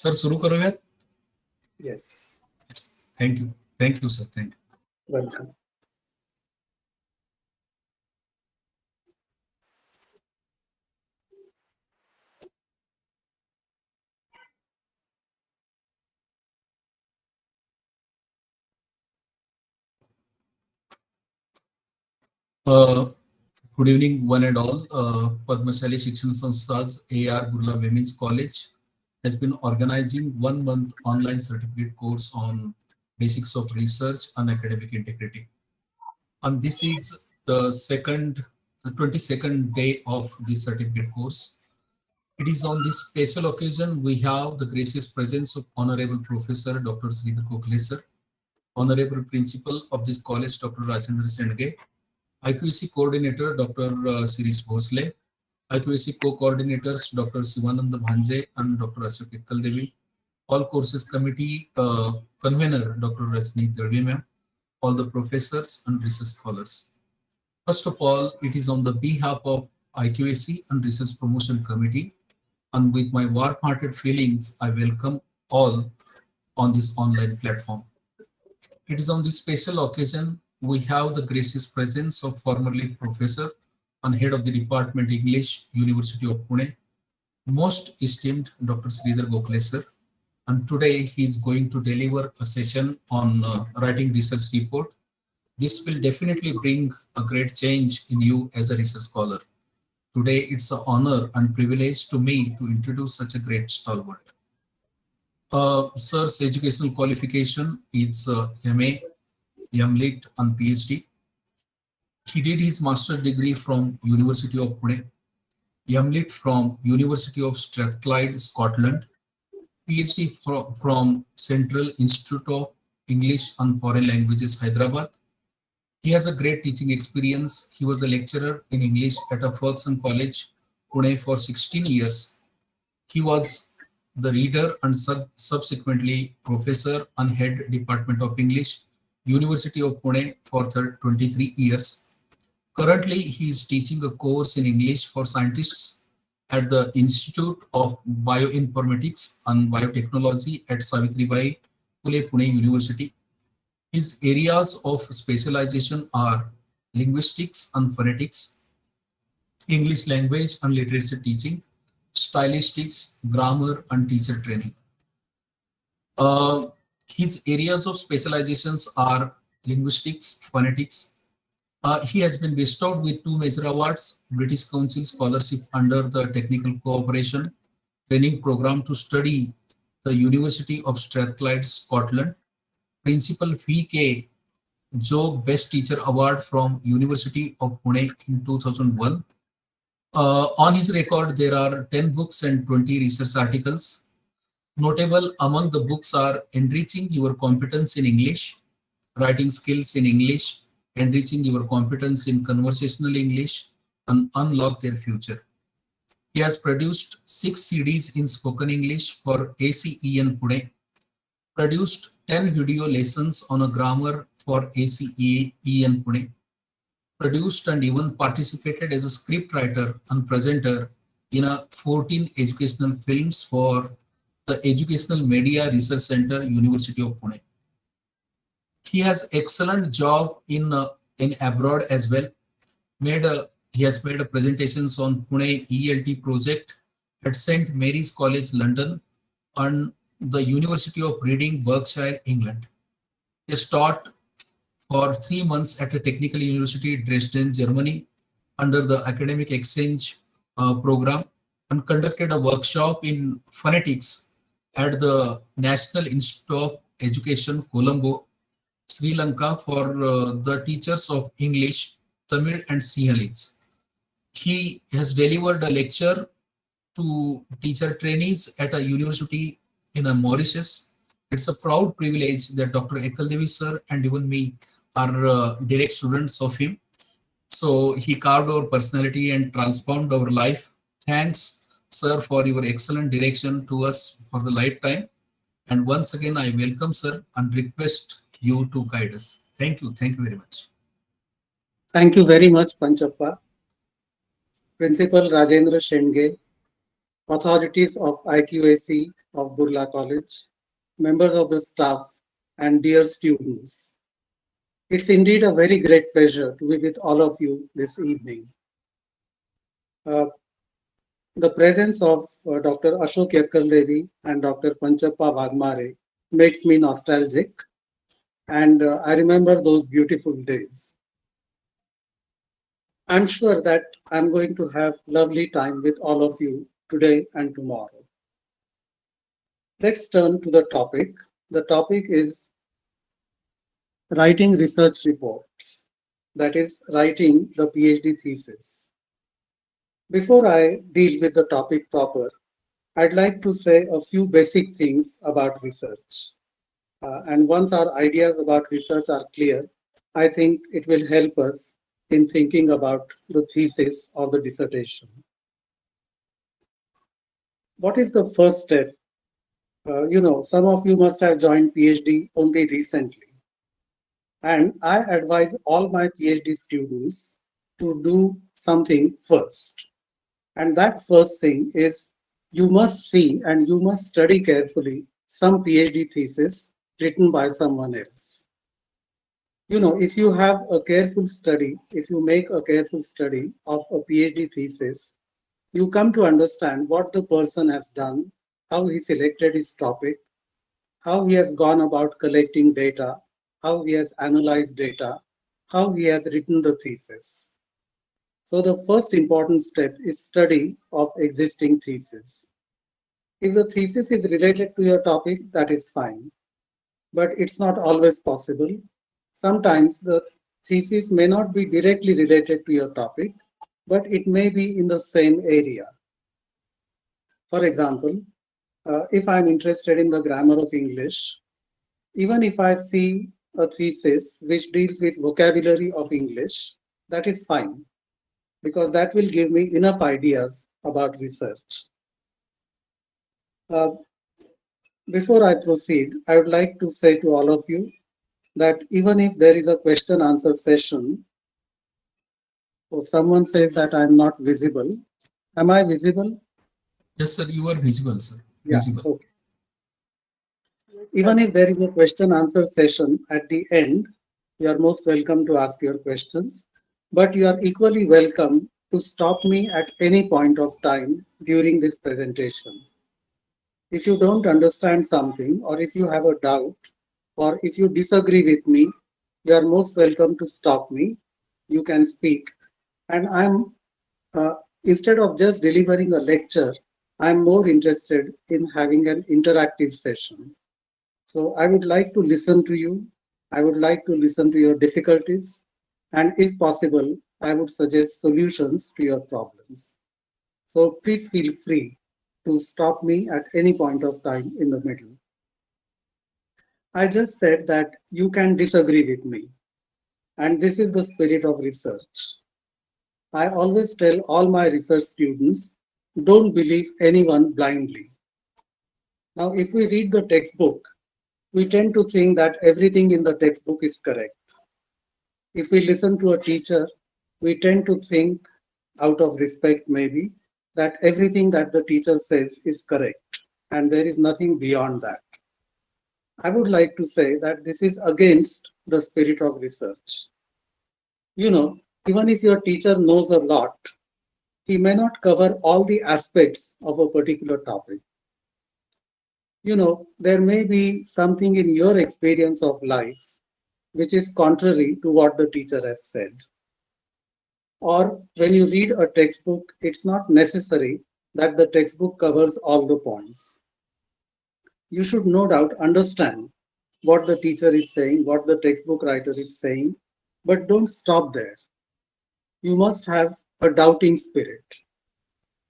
Sir सुरू करूयात. Yes. Thank you sir. Thank you. Welcome. Good evening, one and all. Padmashali Shikshan Sanstha's AR Burla Women's College has been organizing 1 month online certificate course on basics of research and academic integrity. And this is the 22nd day of this certificate course. It is on this special occasion we have the gracious presence of Honorable Professor Dr. Shridhar Gokhale sir, Honorable Principal of this college Dr. Rajendra Shendage, IQAC Coordinator Dr. Shirish Bhosale, IQAC Co-Coordinators Dr. Sivananda Bhanje and Dr. Ashok Ekkaldevi, all courses committee convener Dr. Rajendra, all the professors and research scholars. First of all, it is on the behalf of IQAC and Research Promotion Committee, and with my warm-hearted feelings, I welcome all on this online platform. It is on this special occasion we have the gracious presence of formerly Professor and Head of the Department English, University of Pune, most esteemed Dr. Shridhar Gokhale sir, and today he is going to deliver a session on writing research report. This will definitely bring a great change in you as a research scholar. Today it's an honor and privilege to me to introduce such a great stalwart. Sir's educational qualification is MA, MLit and PhD. He did his master's degree from University of Pune, MLit from University of Strathclyde, Scotland, PhD from Central Institute of English and Foreign Languages, Hyderabad. He has a great teaching experience. He was a lecturer in English at a Ferguson College, Pune for 16 years. He was the reader and subsequently professor and head Department of English, University of Pune for 23 years. Currently, he is teaching a course in English for scientists at the Institute of Bioinformatics and Biotechnology at Savitribai Phule Pune University. His areas of specialization are linguistics and phonetics, English language and literature teaching, stylistics, grammar and teacher training. His areas of specializations are linguistics, phonetics. He has been bestowed with 2 major awards, British Council Scholarship under the Technical Cooperation Training Program to study the University of Strathclyde, Scotland, Principal V.K. Jog Best Teacher Award from University of Pune in 2001. On his record, there are 10 books and 20 research articles. Notable among the books are Enriching Your Competence in English, Writing Skills in English, Enriching Your Competence in Conversational English, and Unlock Their Future. He has produced 6 CDs in spoken English for ACEN Pune, produced 10 video lessons on a grammar for ACEN Pune, produced and even participated as a scriptwriter and presenter in 14 educational films for the Educational Media Research Center, University of Pune. He has excellent job in abroad as well. He has made presentations on Pune ELT project at St. Mary's College, London, and the University of Reading, Berkshire, England. He has taught for 3 months at a technical university, Dresden, Germany, under the academic exchange program, and conducted a workshop in phonetics at the National Institute of Education, Colombo, Sri Lanka, for the teachers of English, Tamil, and Sinhalese. He has delivered a lecture to teacher trainees at a university in Mauritius. It's a proud privilege that Dr. Ekkaldevi sir and even me are direct students of him. So he carved our personality and transformed our life. Thanks, sir, for your excellent direction to us for the lifetime. And once again, I welcome sir and request you to guide us. Thank you. Thank you very much. Thank you very much, Panchappa. Principal Rajendra Shendage, authorities of IQAC of Burla College, members of the staff, and dear students. It's indeed a very great pleasure to be with all of you this evening. Uh, the presence of Dr. Ashok Yakkaldevi and Dr. Panchappa Waghmare makes me nostalgic, and I remember those beautiful days. I'm sure that I'm going to have lovely time with all of you today and tomorrow. Let's turn to the topic. The topic is writing research reports, that is, writing the PhD thesis. Before I deal with the topic proper, I'd like to say a few basic things about research. And once our ideas about research are clear, I think it will help us in thinking about the thesis or the dissertation. What is the first step? Some of you must have joined PhD only recently. And I advise all my PhD students to do something first. And that first thing is you must see and you must study carefully some PhD thesis written by someone else. If you have a careful study, if you make a careful study of a PhD thesis, you come to understand what the person has done, how he selected his topic, how he has gone about collecting data, how he has analyzed data, how he has written the thesis. So the first important step is study of existing thesis. If the thesis is related to your topic, that is fine, but it's not always possible. Sometimes the thesis may not be directly related to your topic, but it may be in the same area. For example, if I'm interested in the grammar of English, even if I see a thesis which deals with vocabulary of English, that is fine, because that will give me enough ideas about research. Uh, Before I proceed, I would like to say to all of you that even if there is a question answer session, or someone says that I'm not visible, am I visible? Yes, sir, you are visible, sir. Yeah, Visible. okay. Even if there is a question answer session at the end, you are most welcome to ask your questions, but you are equally welcome to stop me at any point of time during this presentation. If you don't understand something, or if you have a doubt, or if you disagree with me, you are most welcome to stop me. You can speak. And uh, instead of just delivering a lecture, I'm more interested in having an interactive session. So I would like to listen to you. I would like to listen to your difficulties. And if possible, I would suggest solutions to your problems. So please feel free to stop me at any point of time in the middle. I just said that you can disagree with me. And this is the spirit of research. I always tell all my research students, don't believe anyone blindly. Now, if we read the textbook, we tend to think that everything in the textbook is correct. If we listen to a teacher, we tend to think, out of respect maybe, that everything that the teacher says is correct, and there is nothing beyond that. I would like to say that this is against the spirit of research. Even if your teacher knows a lot, he may not cover all the aspects of a particular topic. There may be something in your experience of life which is contrary to what the teacher has said. Or when you read a textbook, it's not necessary that the textbook covers all the points. You should no doubt understand what the teacher is saying, what the textbook writer is saying, but don't stop there. You must have a doubting spirit.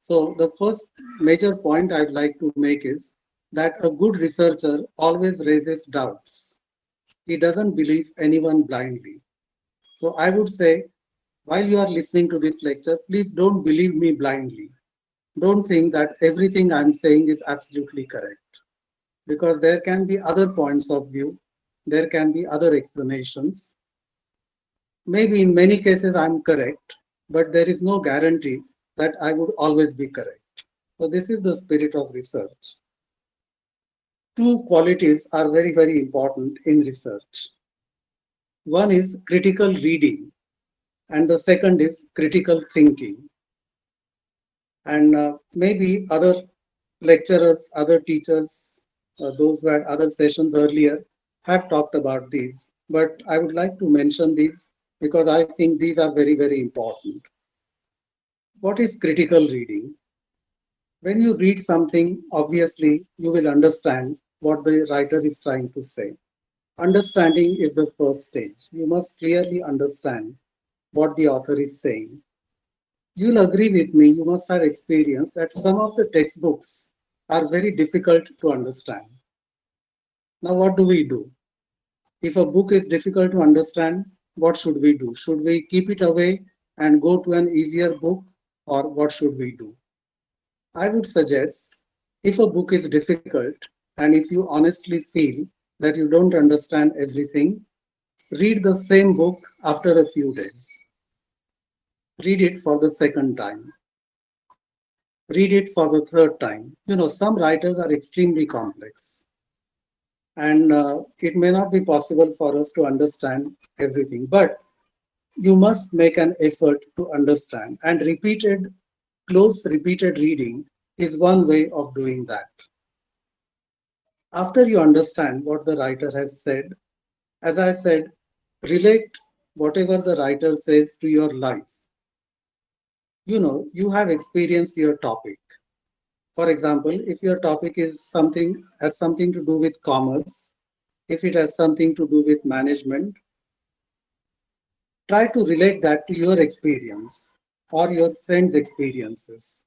So the first major point I'd like to make is that a good researcher always raises doubts. He doesn't believe anyone blindly. So I would say, while you are listening to this lecture, please don't believe me blindly. Don't think that everything I'm saying is absolutely correct, because there can be other points of view, there can be other explanations. Maybe in many cases I'm correct, but there is no guarantee that I would always be correct. So this is the spirit of research. Two qualities are very, very important in research. One is critical reading, and the second is critical thinking. And maybe other lecturers, other teachers, those who had other sessions earlier have talked about these. But I would like to mention these because I think these are very, very important. What is critical reading? When you read something, obviously you will understand what the writer is trying to say. Understanding is the first stage. You must clearly understand what the author is saying. You'll agree with me, you must have experienced that some of the textbooks are very difficult to understand. Now, what do we do? If a book is difficult to understand, what should we do? Should we keep it away and go to an easier book, or what should we do? I would suggest if a book is difficult and if you honestly feel that you don't understand everything, read the same book after a few days. Read it for the second time. Read it for the third time. You know, some writers are extremely complex, and it may not be possible for us to understand everything, but you must make an effort to understand, and close repeated reading is one way of doing that. After you understand what the writer has said, as I said, relate whatever the writer says to your life. You know, you have experienced your topic. For example, if your topic is something has something to do with commerce, if it has something to do with management, try to relate that to your experience or your friends' experiences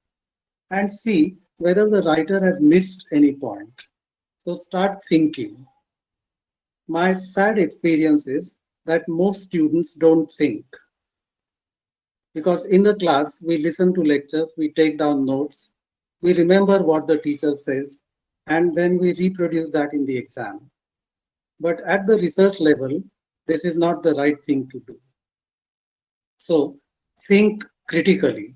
and see whether the writer has missed any point. So start thinking. My sad experience is that most students don't think, because in the class we listen to lectures, we take down notes, we remember what the teacher says, and then we reproduce that in the exam. But at the research level, this is not the right thing to do. So think critically.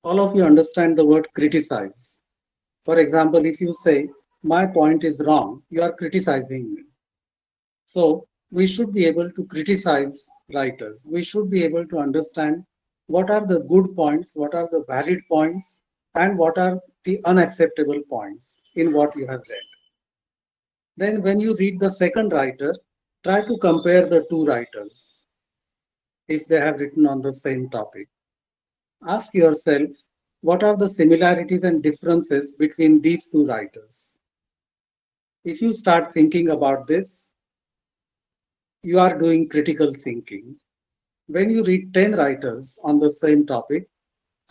All of you understand the word criticize. For example, if you say, my point is wrong, you are criticizing me. So we should be able to criticize writers. We should be able to understand what are the good points, what are the valid points, and what are the unacceptable points in what you have read. Then when you read the second writer, try to compare the two writers if they have written on the same topic. Ask yourself, what are the similarities and differences between these two writers? If you start thinking about this, you are doing critical thinking. When you read 10 writers on the same topic,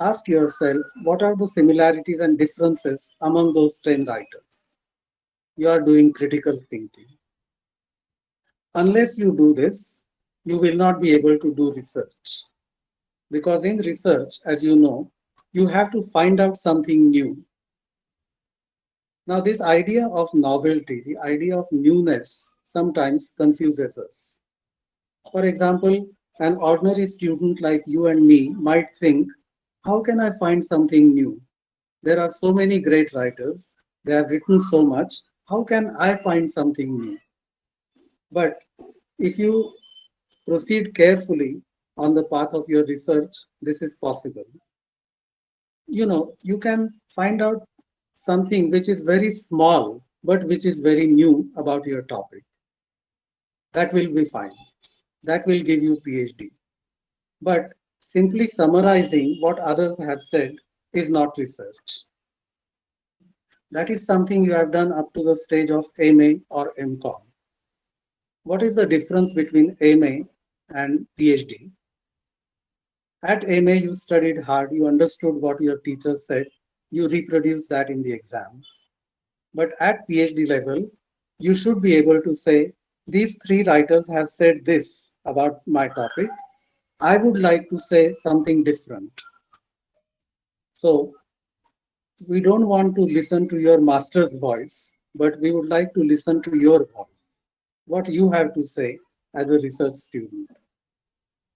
ask yourself, what are the similarities and differences among those 10 writers? You are doing critical thinking. Unless you do this, you will not be able to do research. Because in research, as you know, you have to find out something new. Now, this idea of novelty, the idea of newness, sometimes confuses us. For example, an ordinary student like you and me might think, how can I find something new? There are so many great writers, they have written so much. How can I find something new? But if you proceed carefully on the path of your research, this is possible. You know, you can find out something which is very small, but which is very new about your topic. That will be fine. That will give you PhD. But simply summarizing what others have said is not research. That is something you have done up to the stage of MA or MCom. What is the difference between MA and PhD? At MA, you studied hard, you understood what your teacher said, you reproduced that in the exam. But at PhD level, you should be able to say, these three writers have said this about my topic. I would like to say something different. So we don't want to listen to your master's voice, but we would like to listen to your voice, what you have to say as a research student.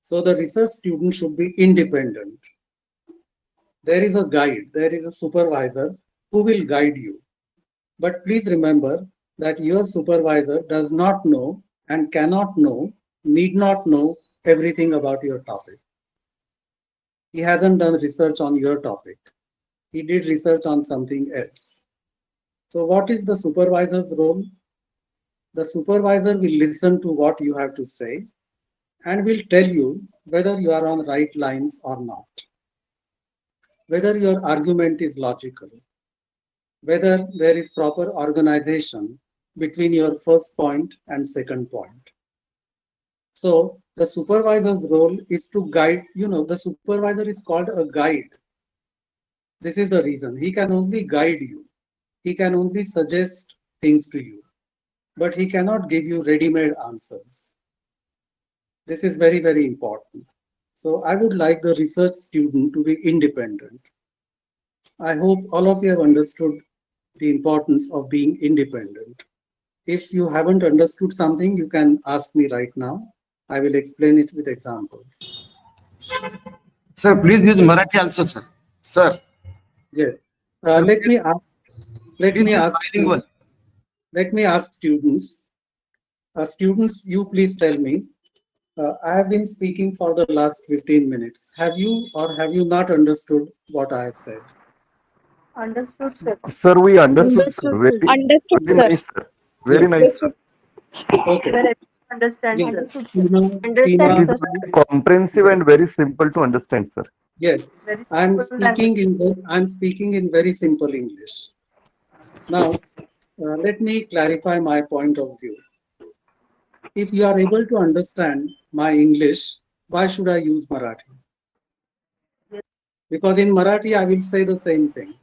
So the research student should be independent. There is a guide, there is a supervisor who will guide you. But please remember that your supervisor does not know and cannot know, need not know everything about your topic. He hasn't done research on your topic. He did research on something else. So what is the supervisor's role? The supervisor will listen to what you have to say and will tell you whether you are on right lines or not, whether your argument is logical, whether there is proper organization between your first point and second point. So the supervisor's role is to guide, the supervisor is called a guide. This is the reason. He can only guide you. He can only suggest things to you, but he cannot give you ready-made answers. This is very, very important. So I would like the research student to be independent. I hope all of you have understood the importance of being independent. If you haven't understood something, you can ask me right now. I will explain it with examples. Sir, please use Marathi also, sir. Sir. Yes. Sir, Let me ask. Let please me use ask. bilingual. Let me ask students. Students, you please tell me. I have been speaking for the last 15 minutes. Have you or have you not understood what I have said? Understood, sir. Sir, we understood, sir. Understood, Very, sir. Understood, very sir. nice, sir. Very Yes. nice, sir. Okay. Sir, I understand, Yes. sir. Understood, sir. Seema, Understand, It is sir. very comprehensive and very simple to understand, sir. yes. Very I'm simple language. speaking in very simple English. Now, let me clarify my point of view. If you are able to understand my English, why should I use Marathi? Because in Marathi, I will say the same thing.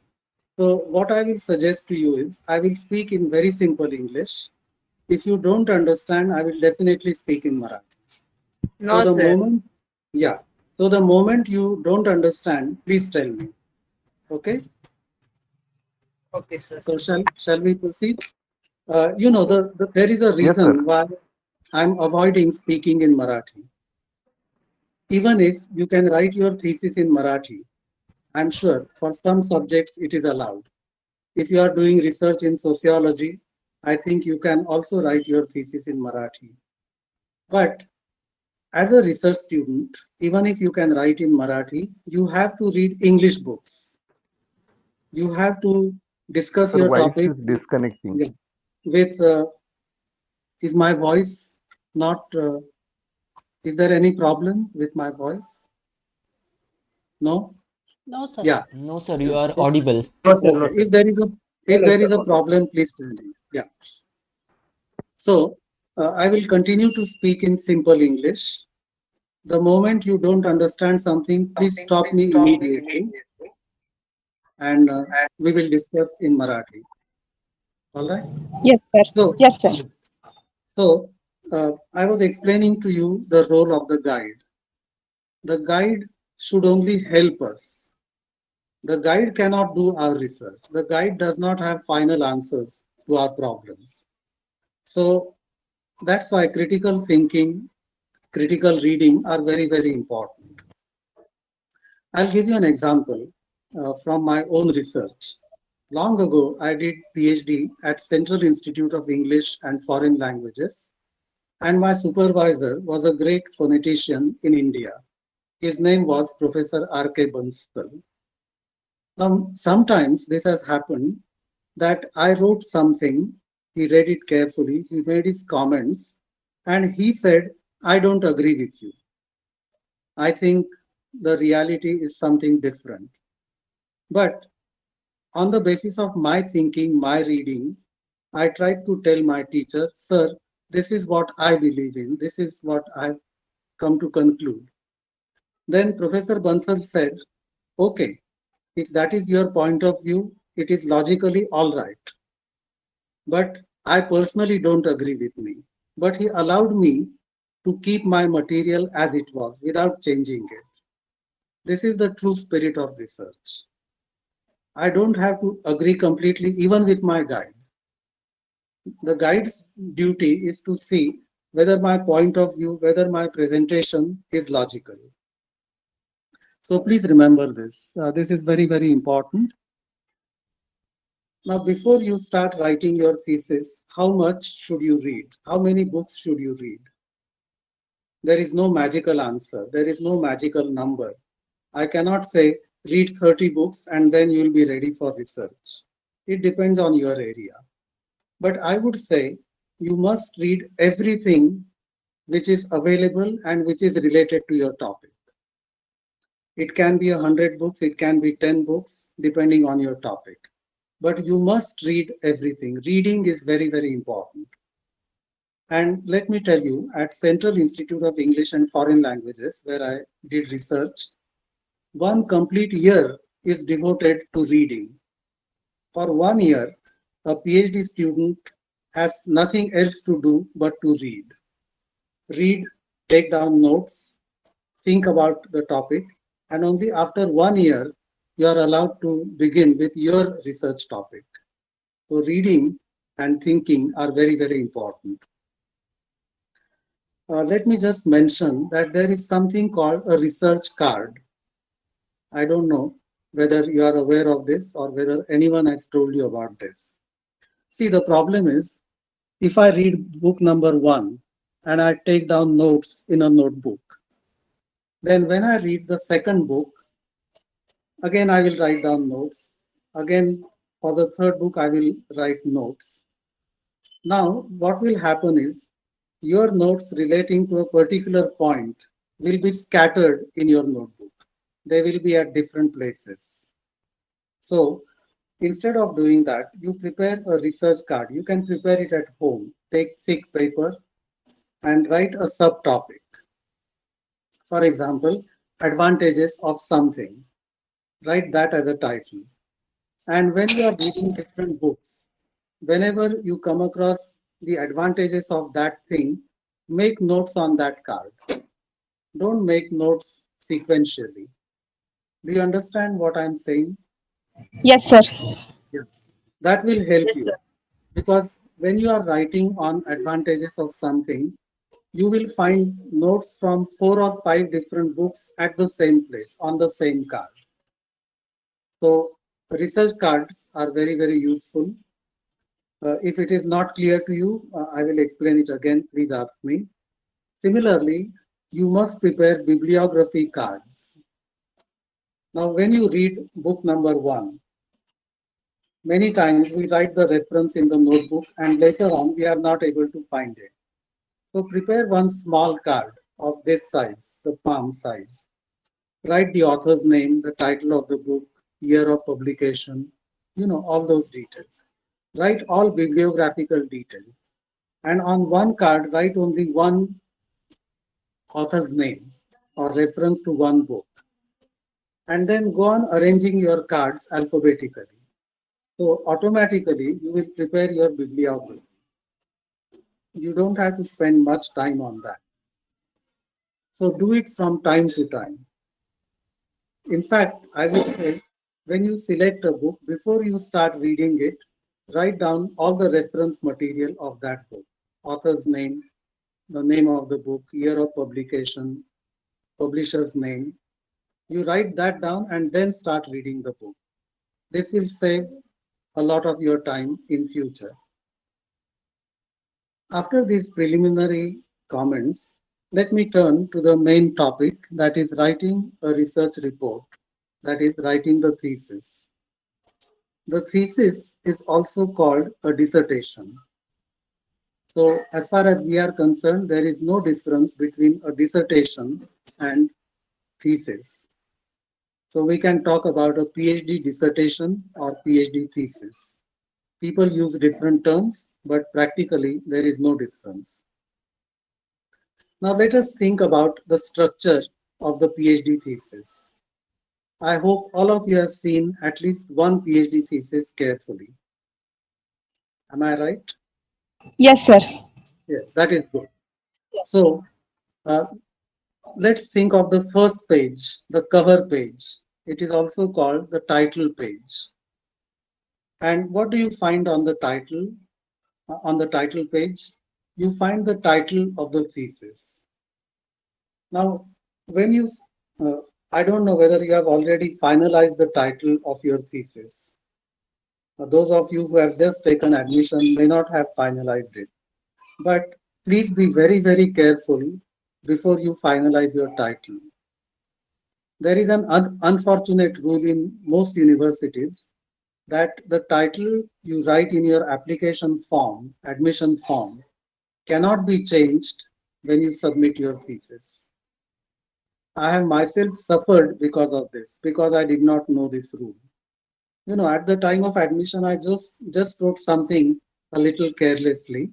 So what I will suggest to you is, I will speak in very simple English. If you don't understand, I will definitely speak in Marathi. No, So the sir. moment, yeah. So the moment you don't understand, please tell me. Okay. Okay, sir. So shall we proceed? There is a Yes, sir. reason why I'm avoiding speaking in Marathi. Even if you can write your thesis in Marathi, I'm sure for some subjects it is allowed. If you are doing research in sociology, I think you can also write your thesis in Marathi. But as a research student, even if you can write in Marathi, you have to read English books. You have to discuss Sir, your voice topic is disconnecting. with, is my voice not, is there any problem with my voice? No? No, sir. Yeah. No, sir, you are audible. Okay. If there is a problem, please tell me. Yeah. So I will continue to speak in simple English. The moment you don't understand something, please stop me immediately, and we will discuss in Marathi. All right. Yes, sir. So, Yes, sir. I was explaining to you the role of the guide. The guide should only help us. The guide cannot do our research. The guide does not have final answers to our problems. So that's why critical thinking, critical reading are very, very important. I'll give you an example from my own research. Long ago, I did PhD at Central Institute of English and Foreign Languages, and my supervisor was a great phonetician in India. His name was Professor R.K. Bansal. Sometimes this has happened that I wrote something, he read it carefully, he made his comments, and he said, I don't agree with you. I think the reality is something different. But on the basis of my thinking, my reading, I tried to tell my teacher, sir, this is what I believe in. This is what I've come to conclude. Then Professor Bansal said, okay, if that is your point of view, it is logically all right. But I personally don't agree with me. But he allowed me to keep my material as it was without changing it. This is the true spirit of research. I don't have to agree completely even with my guide. The guide's duty is to see whether my point of view, whether my presentation is logical. So please remember this. This is very, very important. Now, before you start writing your thesis, how much should you read? How many books should you read? There is no magical answer. There is no magical number. I cannot say read 30 books and then you will be ready for research. It depends on your area. But I would say you must read everything which is available and which is related to your topic. It can be 100 books, it can be 10 books, depending on your topic. But you must read everything. Reading is very, very important. And let me tell you, at Central Institute of English and Foreign Languages, where I did research, one complete year is devoted to reading. For 1 year, a PhD student has nothing else to do but to read. Read, take down notes, think about the topic, and only after 1 year, you are allowed to begin with your research topic. So reading and thinking are very, very important. Let me just mention that there is something called a research card. I don't know whether you are aware of this or whether anyone has told you about this. See, the problem is, if I read book number 1 and I take down notes in a notebook, then when I read the second book, again I will write down notes. Again, for the third book, I will write notes. Now, what will happen is, your notes relating to a particular point will be scattered in your notebook. They will be at different places. So, instead of doing that, you prepare a research card. You can prepare it at home. Take thick paper and write a subtopic. For example, advantages of something. Write that as a title. And when you are reading different books, whenever you come across the advantages of that thing, make notes on that card. Don't make notes sequentially. Do you understand what I'm saying? Yes, sir. Yeah. That will help Yes, you, sir. because when you are writing on advantages of something, you will find notes from 4 or 5 different books at the same place on the same card. So research cards are very, very useful. If it is not clear to you, I will explain it again. Please ask me. Similarly, you must prepare bibliography cards. Now, when you read book number 1, many times we write the reference in the notebook and later on we are not able to find it. So prepare one small card of this size, the palm size. Write the author's name, the title of the book, year of publication, all those details. Write all bibliographical details. And on one card, write only one author's name or reference to one book. And then go on arranging your cards alphabetically. So automatically you will prepare your bibliography. You don't have to spend much time on that. So do it from time to time. In fact, I would say when you select a book, before you start reading it, write down all the reference material of that book. Author's name, the name of the book, year of publication, publisher's name. You write that down and then start reading the book. This will save a lot of your time in future. After these preliminary comments, let me turn to the main topic, that is writing a research report, that is writing the thesis. The thesis is also called a dissertation. So as far as we are concerned, there is no difference between a dissertation and thesis. So we can talk about a PhD dissertation or PhD thesis. People use different terms, but practically there is no difference. Now let us think about the structure of the PhD thesis. I hope all of you have seen at least one PhD thesis carefully. Am I right? Yes, sir. Yes, that is good. So uh, let's think of the first page, the cover page. It is also called the title page. And what do you find on the title? On the title page, you find the title of the thesis. Now, when you, I don't know whether you have already finalized the title of your thesis. Those of you who have just taken admission may not have finalized it. But please be very, very careful before you finalize your title. There is an unfortunate rule in most universities that the title you write in your application form, admission form, cannot be changed when you submit your thesis. I have myself suffered because of this, because I did not know this rule. You know, at the time of admission, I just wrote something a little carelessly.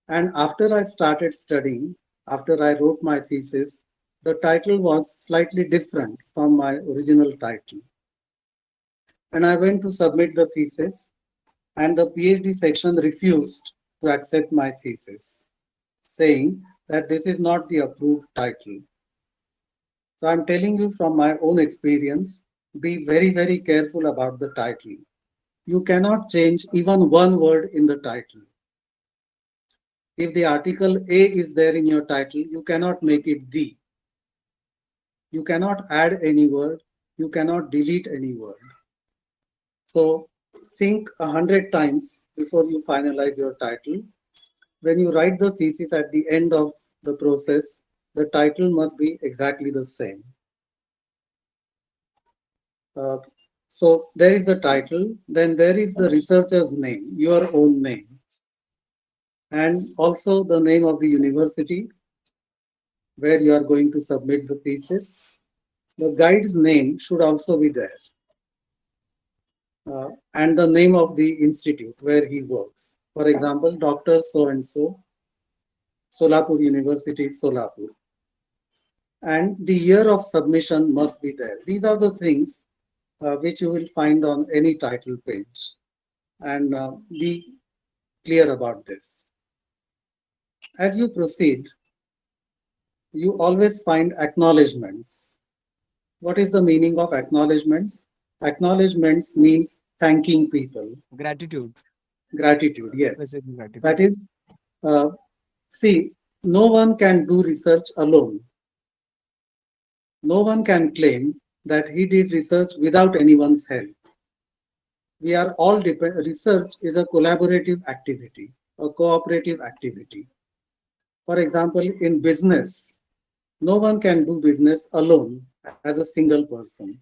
And after I started studying, after I wrote my thesis, the title was slightly different from my original title. And I went to submit the thesis, and the PhD section refused to accept my thesis, saying that this is not the approved title. So I'm telling you from my own experience, be very, very careful about the title. You cannot change even one word in the title. If the article A is there in your title, you cannot make it the. You cannot add any word. You cannot delete any word. So think 100 times before you finalize your title. When you write the thesis at the end of the process, the title must be exactly the same. Uh, so there is the title, then there is the researcher's name, your own name, and also the name of the university where you are going to submit the thesis. The guide's name should also be there, and the name of the institute where he works. For example, Dr. So and so, Solapur University, Solapur. And the year of submission must be there. These are the things which you will find on any title page. And be clear about this. As you proceed, you always find acknowledgements. What is the meaning of acknowledgements? Acknowledgements means thanking people. Gratitude. Gratitude, yes. Expressing gratitude. That is, see, no one can do research alone. No one can claim that he did research without anyone's help. We are all dependent. Research is a collaborative activity, a cooperative activity. For example, in business, no one can do business alone as a single person.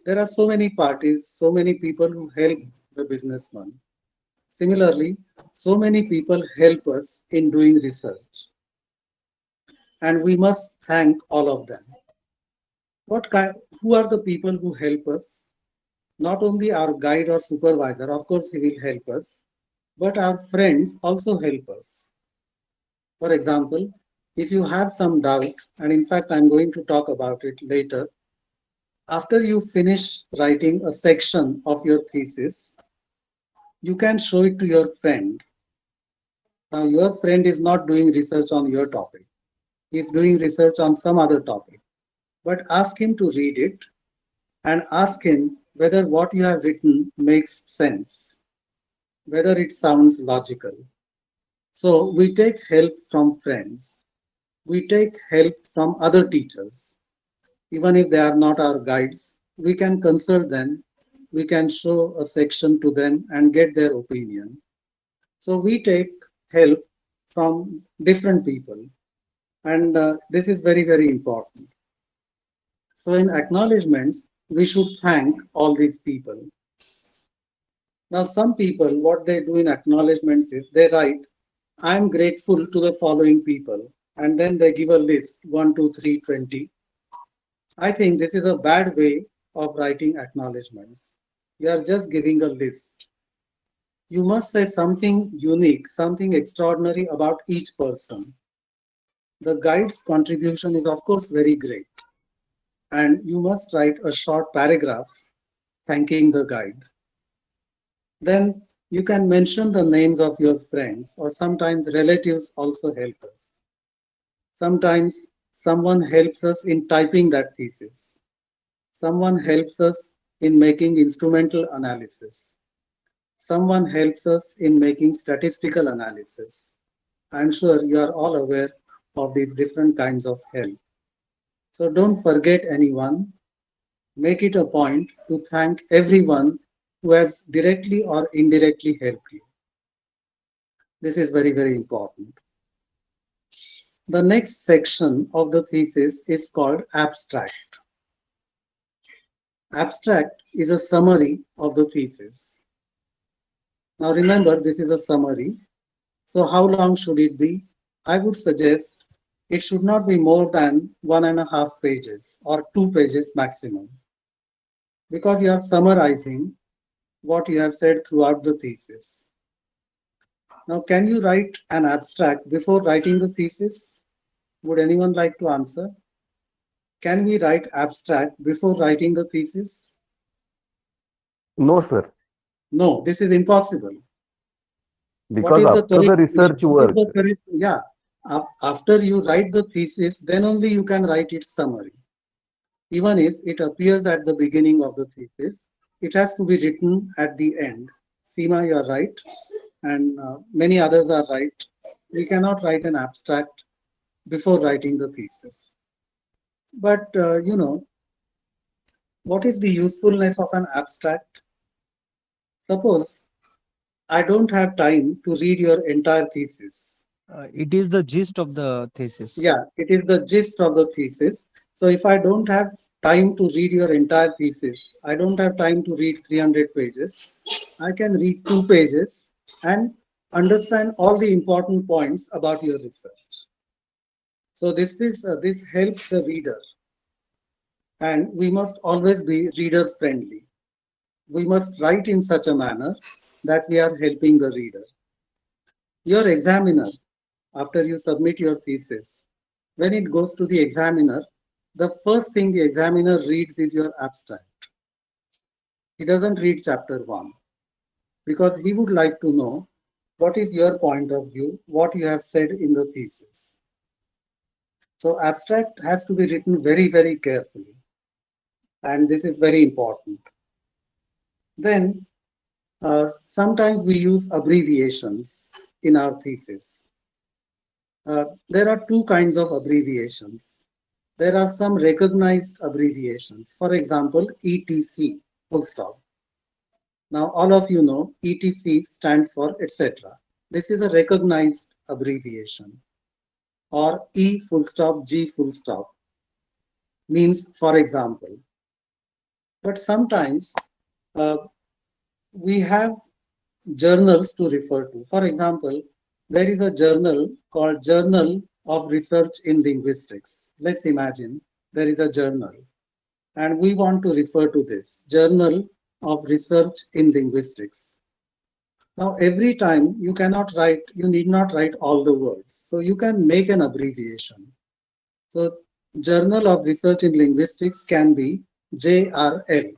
There are so many parties, so many people who help the businessman. Similarly, so many people help us in doing research, and we must thank all of them. Who are the people who help us? Not only our guide or supervisor, of course, he will help us, but our friends also help us. For example, if you have some doubt, and in fact, I'm going to talk about it later, after you finish writing a section of your thesis, you can show it to your friend. Now, your friend is not doing research on your topic. He's doing research on some other topic. But ask him to read it and ask him whether what you have written makes sense, whether it sounds logical. So we take help from friends. We take help from other teachers. Even if they are not our guides, we can consult them. We can show a section to them and get their opinion. So we take help from different people. And this is very, very important. So in acknowledgements, we should thank all these people. Now, some people, what they do in acknowledgements is they write, I am grateful to the following people. And then they give a list, 1, 2, 3, 20. I think this is a bad way of writing acknowledgements. You are just giving a list. You must say something unique, something extraordinary about each person. The guide's contribution is, of course, very great. And you must write a short paragraph thanking the guide. Then you can mention the names of your friends, or sometimes relatives also help us. Sometimes someone helps us in typing that thesis. Someone helps us in making instrumental analysis. Someone helps us in making statistical analysis. I'm sure you are all aware of these different kinds of help. So don't forget anyone. Make it a point to thank everyone who has directly or indirectly helped you. This is very, very important. The next section of the thesis is called abstract. Abstract is a summary of the thesis. Now remember, this is a summary. So how long should it be? I would suggest it should not be more than 1.5 pages or 2 pages maximum, because you are summarizing what you have said throughout the thesis. Now, can you write an abstract before writing the thesis? Would anyone like to answer? Can we write abstract before writing the thesis? No, sir. No, this is impossible. What Because is the after the correct? research What is work, the correct? Yeah, after you write the thesis, then only you can write its summary. Even if it appears at the beginning of the thesis, it has to be written at the end. Seema, you are right, and many others are right. We cannot write an abstract before writing the thesis. But what is the usefulness of an abstract? Suppose I don't have time to read your entire thesis. It is the gist of the thesis. Yeah, it is the gist of the thesis. So if I don't have time to read your entire thesis, I don't have time to read 300 pages, I can read 2 pages and understand all the important points about your research. So this helps the reader, and we must always be reader friendly. We must write in such a manner that we are helping the reader. Your examiner, after you submit your thesis, when it goes to the examiner, the first thing the examiner reads is your abstract. He doesn't read chapter 1, because he would like to know what is your point of view, what you have said in the thesis. So abstract has to be written very, very carefully, and this is very important. Then sometimes we use abbreviations in our thesis. There are 2 kinds of abbreviations. There are some recognized abbreviations. For example, ETC, full stop. Now, all of you know ETC stands for etc. This is a recognized abbreviation. Or E full stop, G full stop means for example. But sometimes we have journals to refer to. For example, there is a journal called Journal of Research in Linguistics. Let's imagine there is a journal, and we want to refer to this Journal of Research in Linguistics. Now, every time you need not write all the words. So you can make an abbreviation. So Journal of Research in Linguistics can be JRL.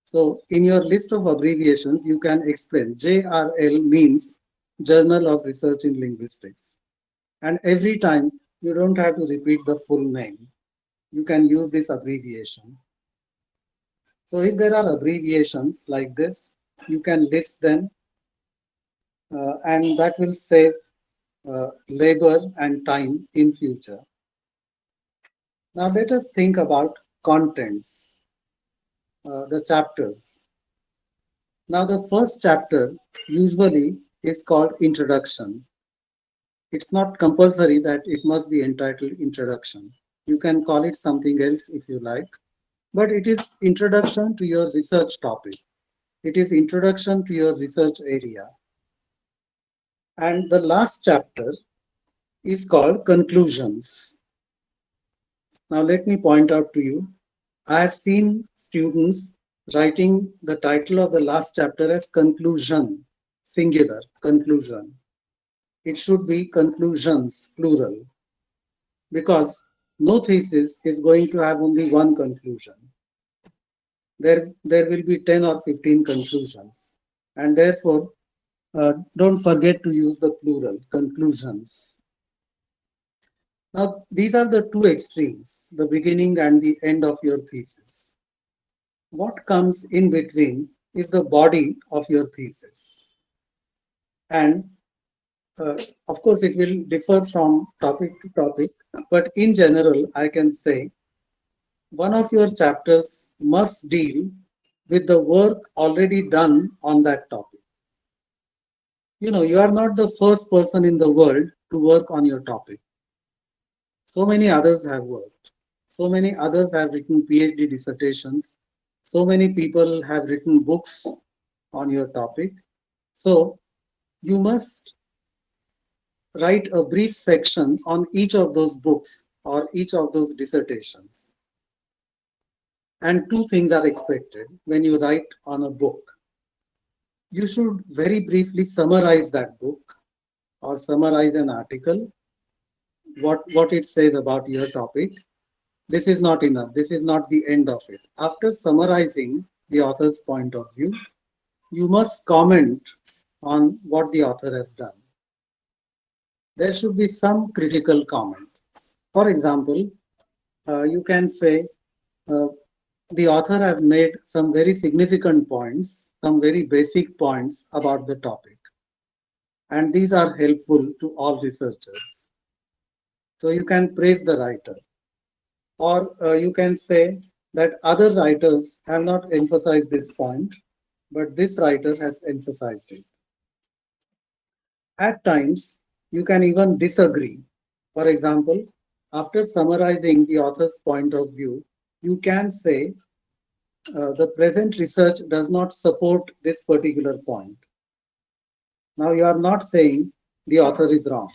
So in your list of abbreviations, you can explain JRL means Journal of Research in Linguistics. And every time you don't have to repeat the full name. You can use this abbreviation. So if there are abbreviations like this, you can list them, and that will save labor and time in future. Now let us think about contents, the chapters. Now the first chapter usually is called introduction. It's not compulsory that it must be entitled introduction. You can call it something else if you like, but it is introduction to your research topic. It is introduction to your research area. And the last chapter is called conclusions. Now let me point out to you, I have seen students writing the title of the last chapter as conclusion, singular, conclusion. It should be conclusions, plural, because no thesis is going to have only one conclusion. There will be 10 or 15 conclusions, and therefore don't forget to use the plural, conclusions. Now, these are the 2 extremes, the beginning and the end of your thesis. What comes in between is the body of your thesis. And Of course, it will differ from topic to topic, but in general, I can say one of your chapters must deal with the work already done on that topic. You are not the first person in the world to work on your topic. So many others have worked. So many others have written PhD dissertations. So many people have written books on your topic. So you must write a brief section on each of those books or each of those dissertations. And two things are expected when you write on a book. You should very briefly summarize that book or summarize an article, what it says about your topic. This is not enough. This is not the end of it. After summarizing the author's point of view, you must comment on what the author has done. There should be some critical comment. For example, you can say the author has made some very significant points, some very basic points about the topic. And these are helpful to all researchers. So you can praise the writer. Or you can say that other writers have not emphasized this point, but this writer has emphasized it. At times, you can even disagree. For example, after summarizing the author's point of view, you can say the present research does not support this particular point. Now, you are not saying the author is wrong.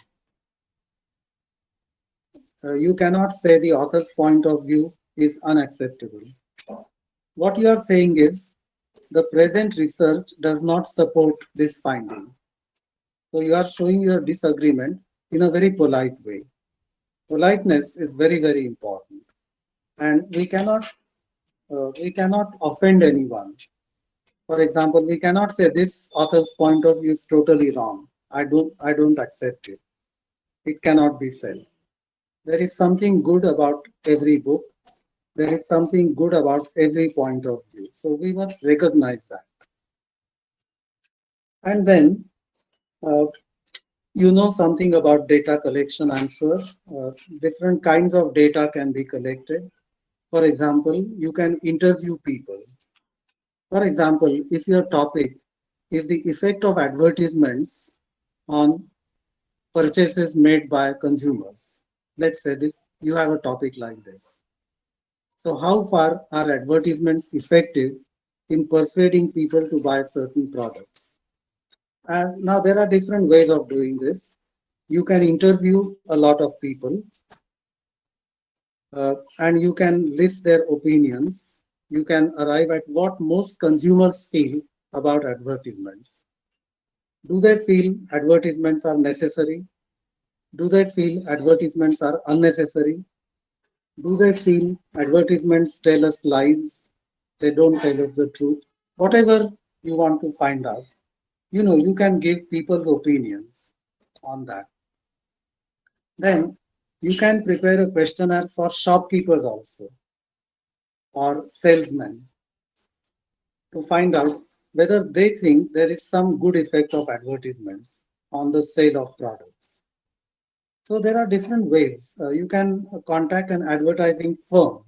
You cannot say the author's point of view is unacceptable. What you are saying is the present research does not support this finding. So you are showing your disagreement in a very polite way. Politeness is very, very important. And we cannot offend anyone. For example, we cannot say this author's point of view is totally wrong. I don't accept it. It cannot be said. There is something good about every book. There is something good about every point of view. So we must recognize that. And then you know something about data collection, I'm sure. Different kinds of data can be collected. For example, you can interview people. For example, if your topic is the effect of advertisements on purchases made by consumers, let's say this, you have a topic like this. So how far are advertisements effective in persuading people to buy certain products? And now there are different ways of doing this. You can interview a lot of people and you can list their opinions. You can arrive at what most consumers feel about advertisements. Do they feel advertisements are necessary? Do they feel advertisements are unnecessary? Do they feel advertisements tell us lies? They don't tell us the truth. Whatever you want to find out, you can give people's opinions on that. Then you can prepare a questionnaire for shopkeepers also or salesmen to find out whether they think there is some good effect of advertisements on the sale of products. So there are different ways. You can contact an advertising firm,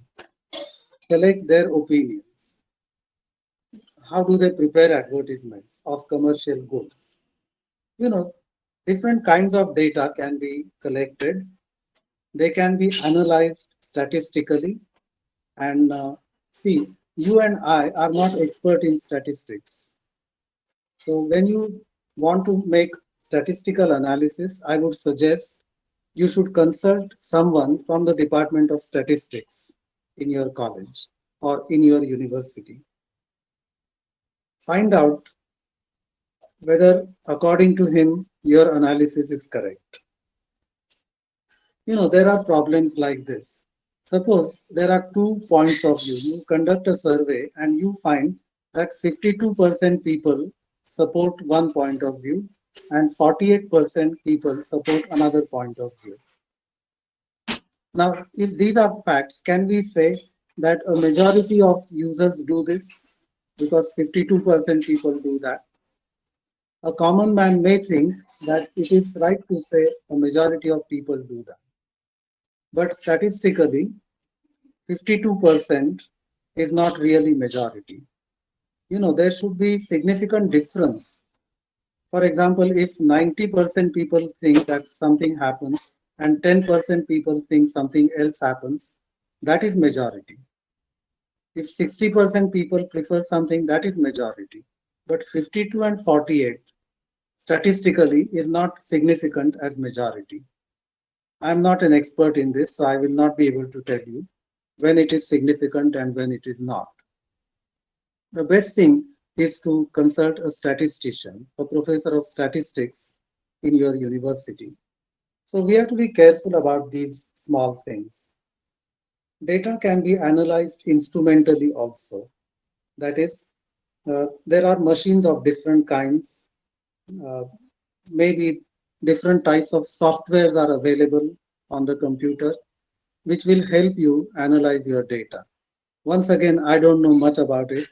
select their opinions. How do they prepare advertisements of commercial goods? Different kinds of data can be collected. They can be analyzed statistically. And see, you and I are not expert in statistics. So when you want to make statistical analysis, I would suggest you should consult someone from the Department of Statistics in your college or in your university. Find out whether, according to him, your analysis is correct. There are problems like this. Suppose there are 2 points of view. You conduct a survey and you find that 52% people support one point of view and 48% people support another point of view. Now, if these are facts, can we say that a majority of users do this because 52% people do that? A common man may think that it is right to say a majority of people do that. But statistically, 52% is not really majority. There should be significant difference. For example, if 90% people think that something happens and 10% people think something else happens, that is majority. If 60% people prefer something, that is majority. But 52 and 48 statistically is not significant as majority. I am not an expert in this, so I will not be able to tell you when it is significant and when it is not. The best thing is to consult a statistician, a professor of statistics in your university. So we have to be careful about these small things. Data can be analyzed instrumentally also. That is, there are machines of different kinds. Maybe different types of softwares are available on the computer, which will help you analyze your data. Once again, I don't know much about it,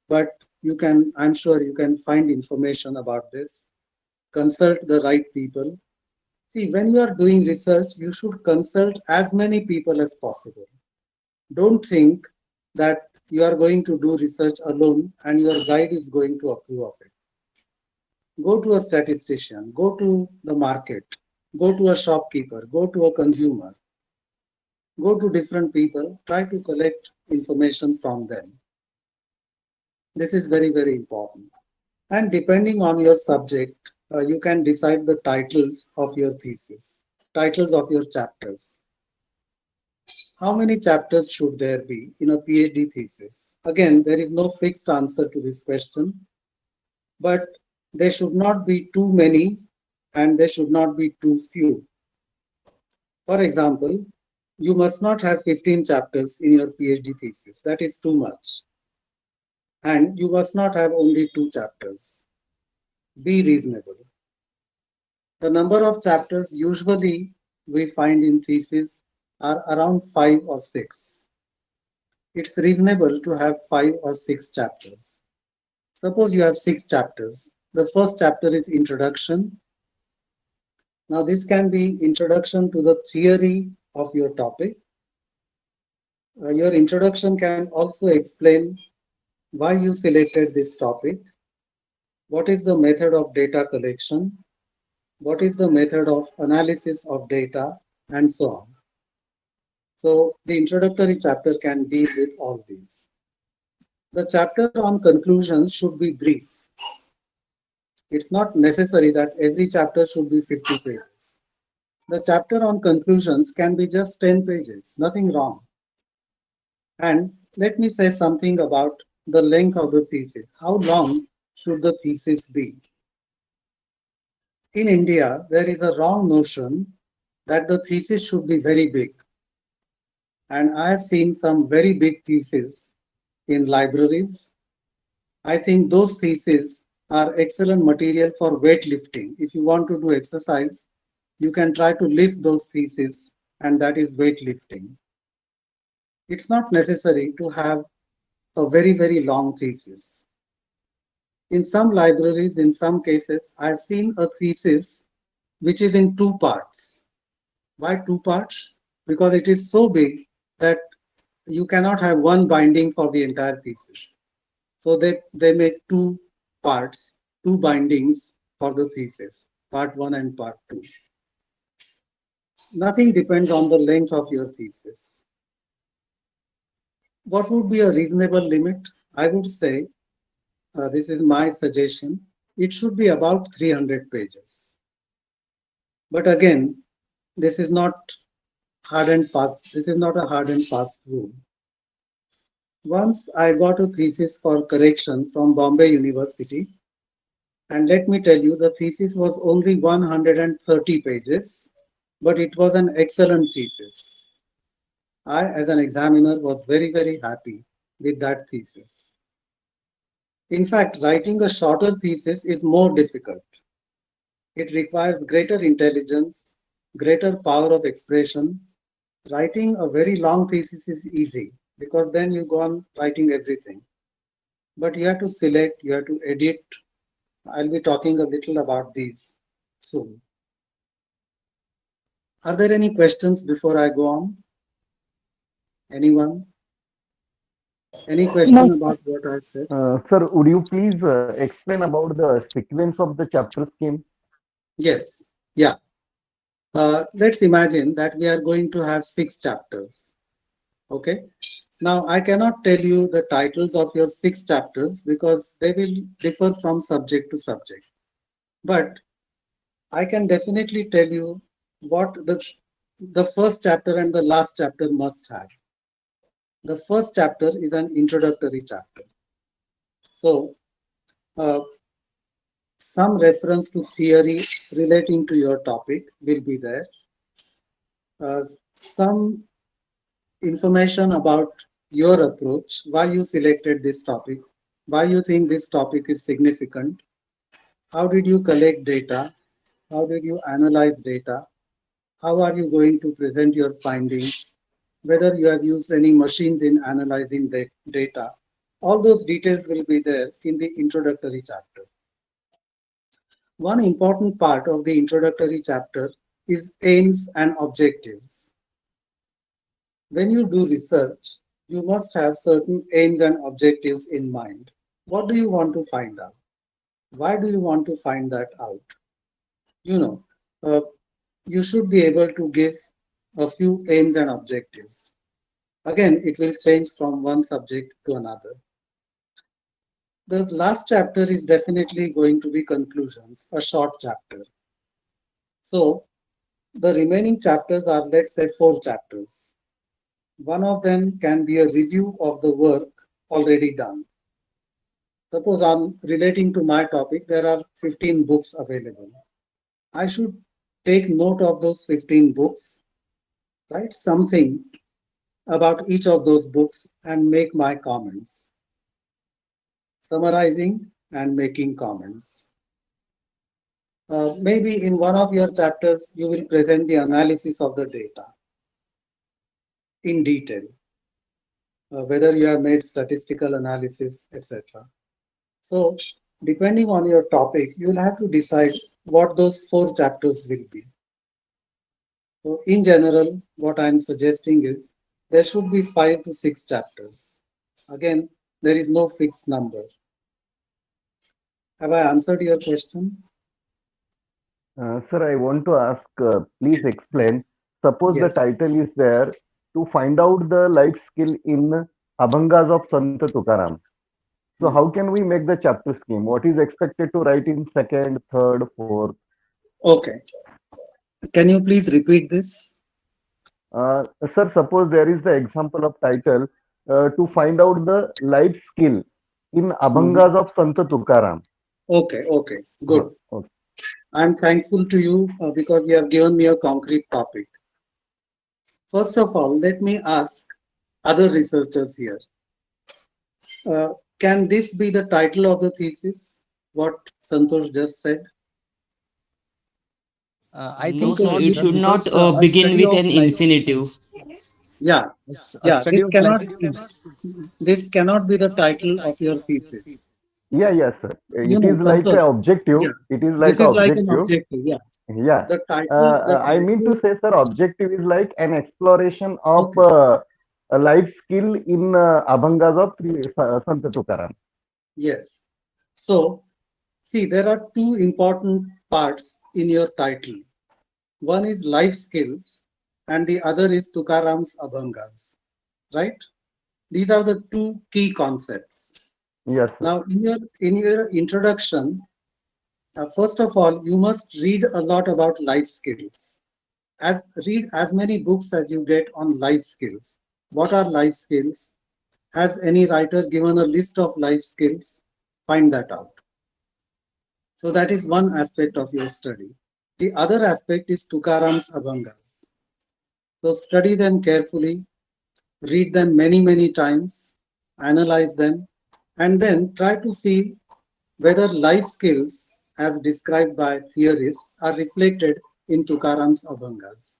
but I'm sure you can find information about this. Consult the right people. See, when you are doing research, you should consult as many people as possible. Don't think that you are going to do research alone and your guide is going to approve of it. Go to a statistician, go to the market, go to a shopkeeper, go to a consumer, go to different people, try to collect information from them. This is very, very important. And depending on your subject, you can decide the titles of your thesis, titles of your chapters. How many chapters should there be in a PhD thesis? Again, there is no fixed answer to this question, but there should not be too many and there should not be too few. For example, you must not have 15 chapters in your PhD thesis. That is too much. And you must not have only 2 chapters. Be reasonable. The number of chapters usually we find in thesis are around 5 or 6. It's reasonable to have 5 or 6 chapters. Suppose you have 6 chapters. The first chapter is introduction. Now this can be introduction to the theory of your topic. Your introduction can also explain why you selected this topic, what is the method of data collection, what is the method of analysis of data, and so on. So the introductory chapter can deal with all these. The chapter on conclusions should be brief. It's not necessary that every chapter should be 50 pages. The chapter on conclusions can be just 10 pages, nothing wrong. And let me say something about the length of the thesis. How long should the thesis be? In India, there is a wrong notion that the thesis should be very big. And I have seen some very big theses in libraries. I think those theses are excellent material for weightlifting. If you want to do exercise, you can try to lift those theses, and that is weightlifting. It's not necessary to have a very, very long thesis. In some libraries, in some cases, I've seen a thesis which is in 2 parts. Why 2 parts? Because it is so big that you cannot have one binding for the entire thesis. So they make 2 parts, 2 bindings for the thesis, part 1 and part 2. Nothing depends on the length of your thesis. What would be a reasonable limit? I would say, this is my suggestion, it should be about 300 pages. But again, this is not hard and fast. This is not a hard and fast rule. Once I got a thesis for correction from Bombay University, and let me tell you, the thesis was only 130 pages, but it was an excellent thesis. I, as an examiner, was very, very happy with that thesis. In fact, writing a shorter thesis is more difficult. It requires greater intelligence, greater power of expression. Writing a very long thesis is easy because then you go on writing everything. But you have to select, you have to edit, I'll be talking a little about these soon. Are there any questions before I go on? Anyone? Any No, question about what I've said? Sir, would you please explain about the sequence of the chapter scheme? Yes. Yeah. Let's imagine that we are going to have 6 chapters. Okay. Now, I cannot tell you the titles of your 6 chapters because they will differ from subject to subject. But I can definitely tell you what the first chapter and the last chapter must have. The first chapter is an introductory chapter. So, uh, some reference to theory relating to your topic will be there. Some information about your approach, why you selected this topic, why you think this topic is significant, how did you collect data, how did you analyze data, how are you going to present your findings, whether you have used any machines in analyzing the data. All those details will be there in the introductory chapter. One important part of the introductory chapter is aims and objectives. When you do research, you must have certain aims and objectives in mind. What do you want to find out? Why do you want to find that out? You know, uh, you should be able to give a few aims and objectives. Again, it will change from one subject to another. The last chapter is definitely going to be conclusions, a short chapter. So the remaining chapters are, let's say, 4 chapters. One of them can be a review of the work already done. Suppose on relating to my topic, there are 15 books available. I should take note of those 15 books, write something about each of those books and make my comments, summarizing and making comments. Maybe in one of your chapters, you will present the analysis of the data in detail, whether you have made statistical analysis, etc. So, depending on your topic, you will have to decide what those 4 chapters will be. So, in general, what I'm suggesting is there should be 5 to 6 chapters. Again, there is no fixed number. Have I answered your question? Sir, I want to ask, please Yes. explain. Suppose the Yes. title is there to find out the life skill in Abhangas of Sant Tukaram. So Hmm. how can we make the chapter scheme? What is expected to write in second, third, fourth? Okay. Can you please repeat this? Uh, Sir, suppose there is the example of title to find out the life skill in Mhm. Abhangas of Sant Tukaram. Okay. Okay. Good. Okay. I'm thankful to you because you have given me a concrete topic. First of all, let me ask other researchers here. Uh, can this be the title of the thesis? What Santosh just said? I No, think Santosh, sir, not, it sir, should not because a begin study with of an life infinitive. skills, yeah, a yeah. study of life skills. This cannot be the title of your thesis. Yeah, yes, sir. You It know, is like Santosh. a objective. Yeah, It is like this a is like an objective. objective. Yeah, Yeah. the title. The I mean to title. say, sir, objective is like an exploration of Okay. a life skill in Abhangas of Sant Tukaram. Yes. So, see, there are 2 important parts in your title. One is life skills, and the other is Tukaram's Abhangas. Right? These are the 2 key concepts. Yes, sir. Now, in your introduction, first of all, you must read a lot about life skills. Read as many books as you get on life skills. What are life skills? Has any writer given a list of life skills? Find that out. So that is one aspect of your study. The other aspect is Tukaram's Abhangas. So study them carefully, read them many, many times, analyze them, and then try to see whether life skills, as described by theorists, are reflected in Tukaram's Abhangas.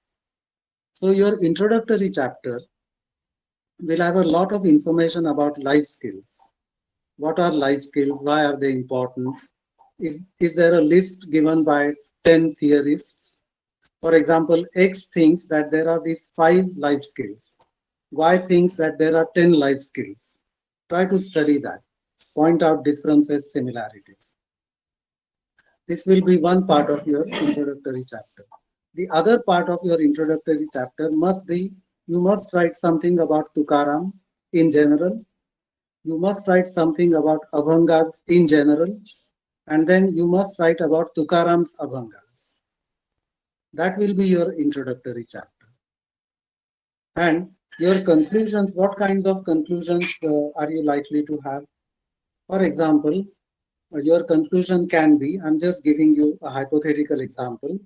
So your introductory chapter will have a lot of information about life skills. What are life skills? Why are they important? Is there a list given by 10 theorists? For example, X thinks that there are these 5 life skills. Y thinks that there are 10 life skills. Try to study that. Point out differences, similarities. This will be one part of your introductory chapter. The other part of your introductory chapter must be, you must write something about Tukaram in general. You must write something about Abhangas in general. And then you must write about Tukaram's Abhangas. That will be your introductory chapter. And your conclusions, what kinds of conclusions are you likely to have? For example, your conclusion can be, I'm just giving you a hypothetical example.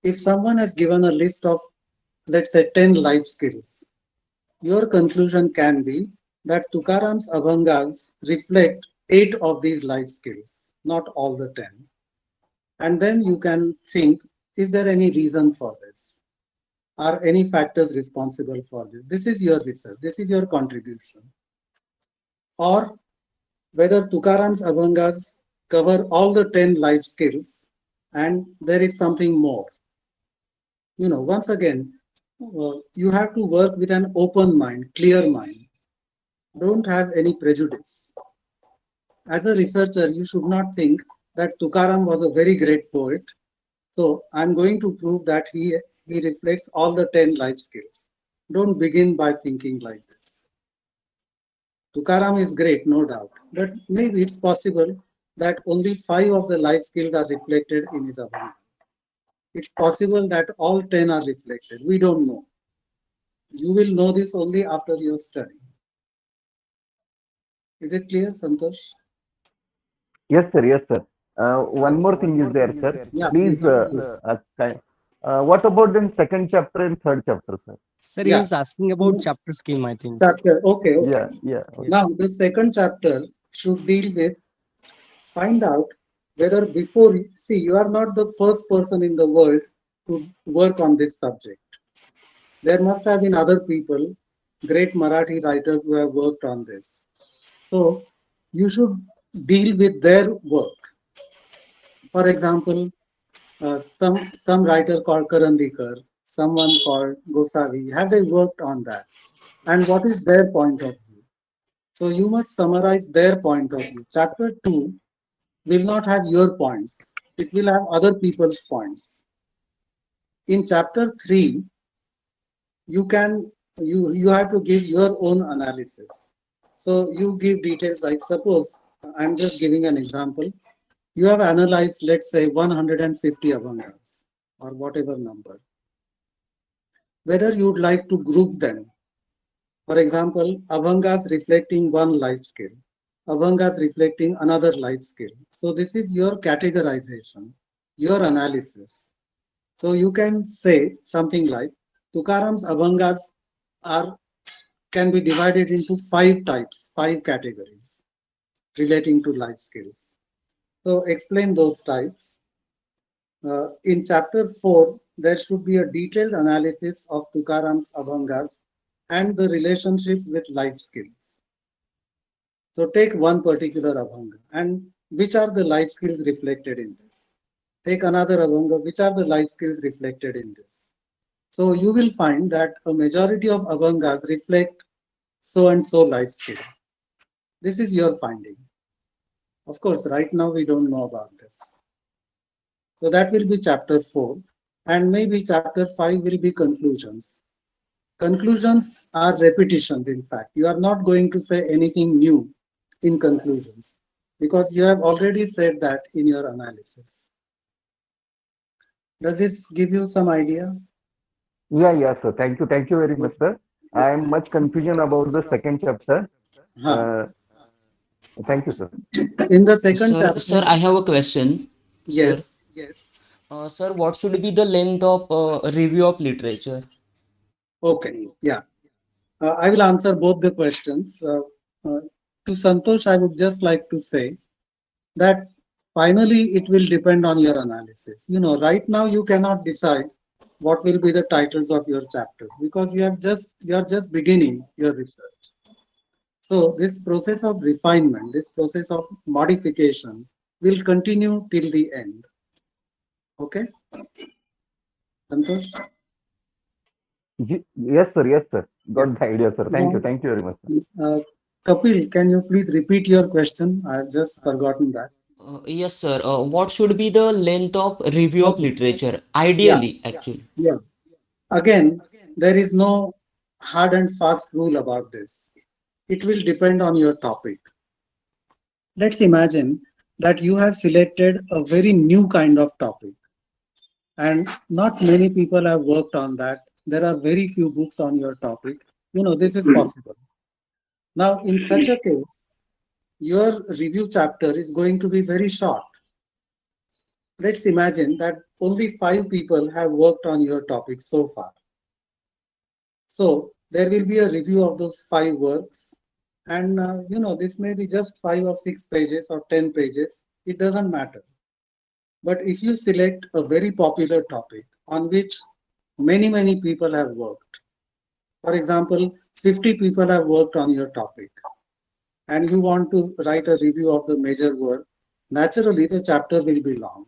If someone has given a list of, let's say, 10 life skills, your conclusion can be that Tukaram's Abhangas reflect 8 of these life skills, not all the 10. And then you can think, is there any reason for this? Are any factors responsible for this? This is your research, this is your contribution. Or whether Tukaram's Abhangas cover all the 10 life skills and there is something more. Once again, you have to work with an open mind, clear mind. Don't have any prejudice. As a researcher, you should not think that Tukaram was a very great poet. So I'm going to prove that he reflects all the 10 life skills. Don't begin by thinking like this. Tukaram is great, no doubt, but maybe it's possible that only 5 of the life skills are reflected in his Abhanga. It's possible that all 10 are reflected. We don't know. You will know this only after your study. Is it clear, Santosh? Yes, sir. Yes, sir. One more thing is there, sir. Yeah, Please, what about the second chapter and third chapter, sir? Sir, he Yeah. is asking about chapter scheme, I think. Chapter. Okay. Yeah, yeah. Okay. Now, the second chapter should deal with, find out whether before, see, you are not the first person in the world to work on this subject. There must have been other people, great Marathi writers who have worked on this. So you should deal with their work. For example, some writer called Karandikar, someone called Gosavi, have they worked on that? And what is their point of view? So you must summarize their point of view. Chapter 2 will not have your points. It will have other people's points. In chapter 3, you have to give your own analysis. So you give details, like suppose I'm just giving an example. You have analyzed, let's say, 150 Abhangas or whatever number. Whether you would like to group them. For example, Abhangas reflecting one life skill, Abhangas reflecting another life skill. So this is your categorization, your analysis. So you can say something like Tukaram's Abhangas can be divided into 5 types, 5 categories relating to life skills. So explain those types. In chapter 4, there should be a detailed analysis of Tukaram's Abhangas and the relationship with life skills. So take one particular Abhanga and which are the life skills reflected in this. Take another Abhanga, which are the life skills reflected in this. So you will find that a majority of Abhangas reflect so and so life skill. This is your finding. Of course, right now we don't know about this. So that will be chapter 4, and maybe chapter 5 will be conclusions. Conclusions are repetitions, in fact. You are not going to say anything new in conclusions because you have already said that in your analysis. Does this give you some idea? Yeah, yeah, sir. Thank you. Thank you very much, sir. I am much confusion about the second chapter. Huh. Thank you, sir. In the second Sir, chapter, sir, I have a question. Sir, yes. sir, what should be the length of review of literature? Okay, yeah. I will answer both the questions. To Santosh, I would just like to say that finally it will depend on your analysis. Right now you cannot decide what will be the titles of your chapters because you are just beginning your research. So this process of refinement, this process of modification will continue till the end. Okay? Santosh? Yes, sir. Yes, sir. Got the idea, sir. Thank you. Now, Thank you very much, sir. Kapil, can you please repeat your question? I've just forgotten that. Yes, sir. What should be the length of review of Okay. literature? Yeah. Ideally, actually. Yeah. Again, there is no hard and fast rule about this. It will depend on your topic. Let's imagine that you have selected a very new kind of topic, and not many people have worked on that. There are very few books on your topic. This is possible. Now, in such a case, your review chapter is going to be very short. Let's imagine that only 5 people have worked on your topic so far. So there will be a review of those 5 works, and this may be just 5 or 6 pages or 10 pages. It doesn't matter. But if you select a very popular topic on which many people have worked, for example, 50 people have worked on your topic, and you want to write a review of the major work, naturally the chapter will be long.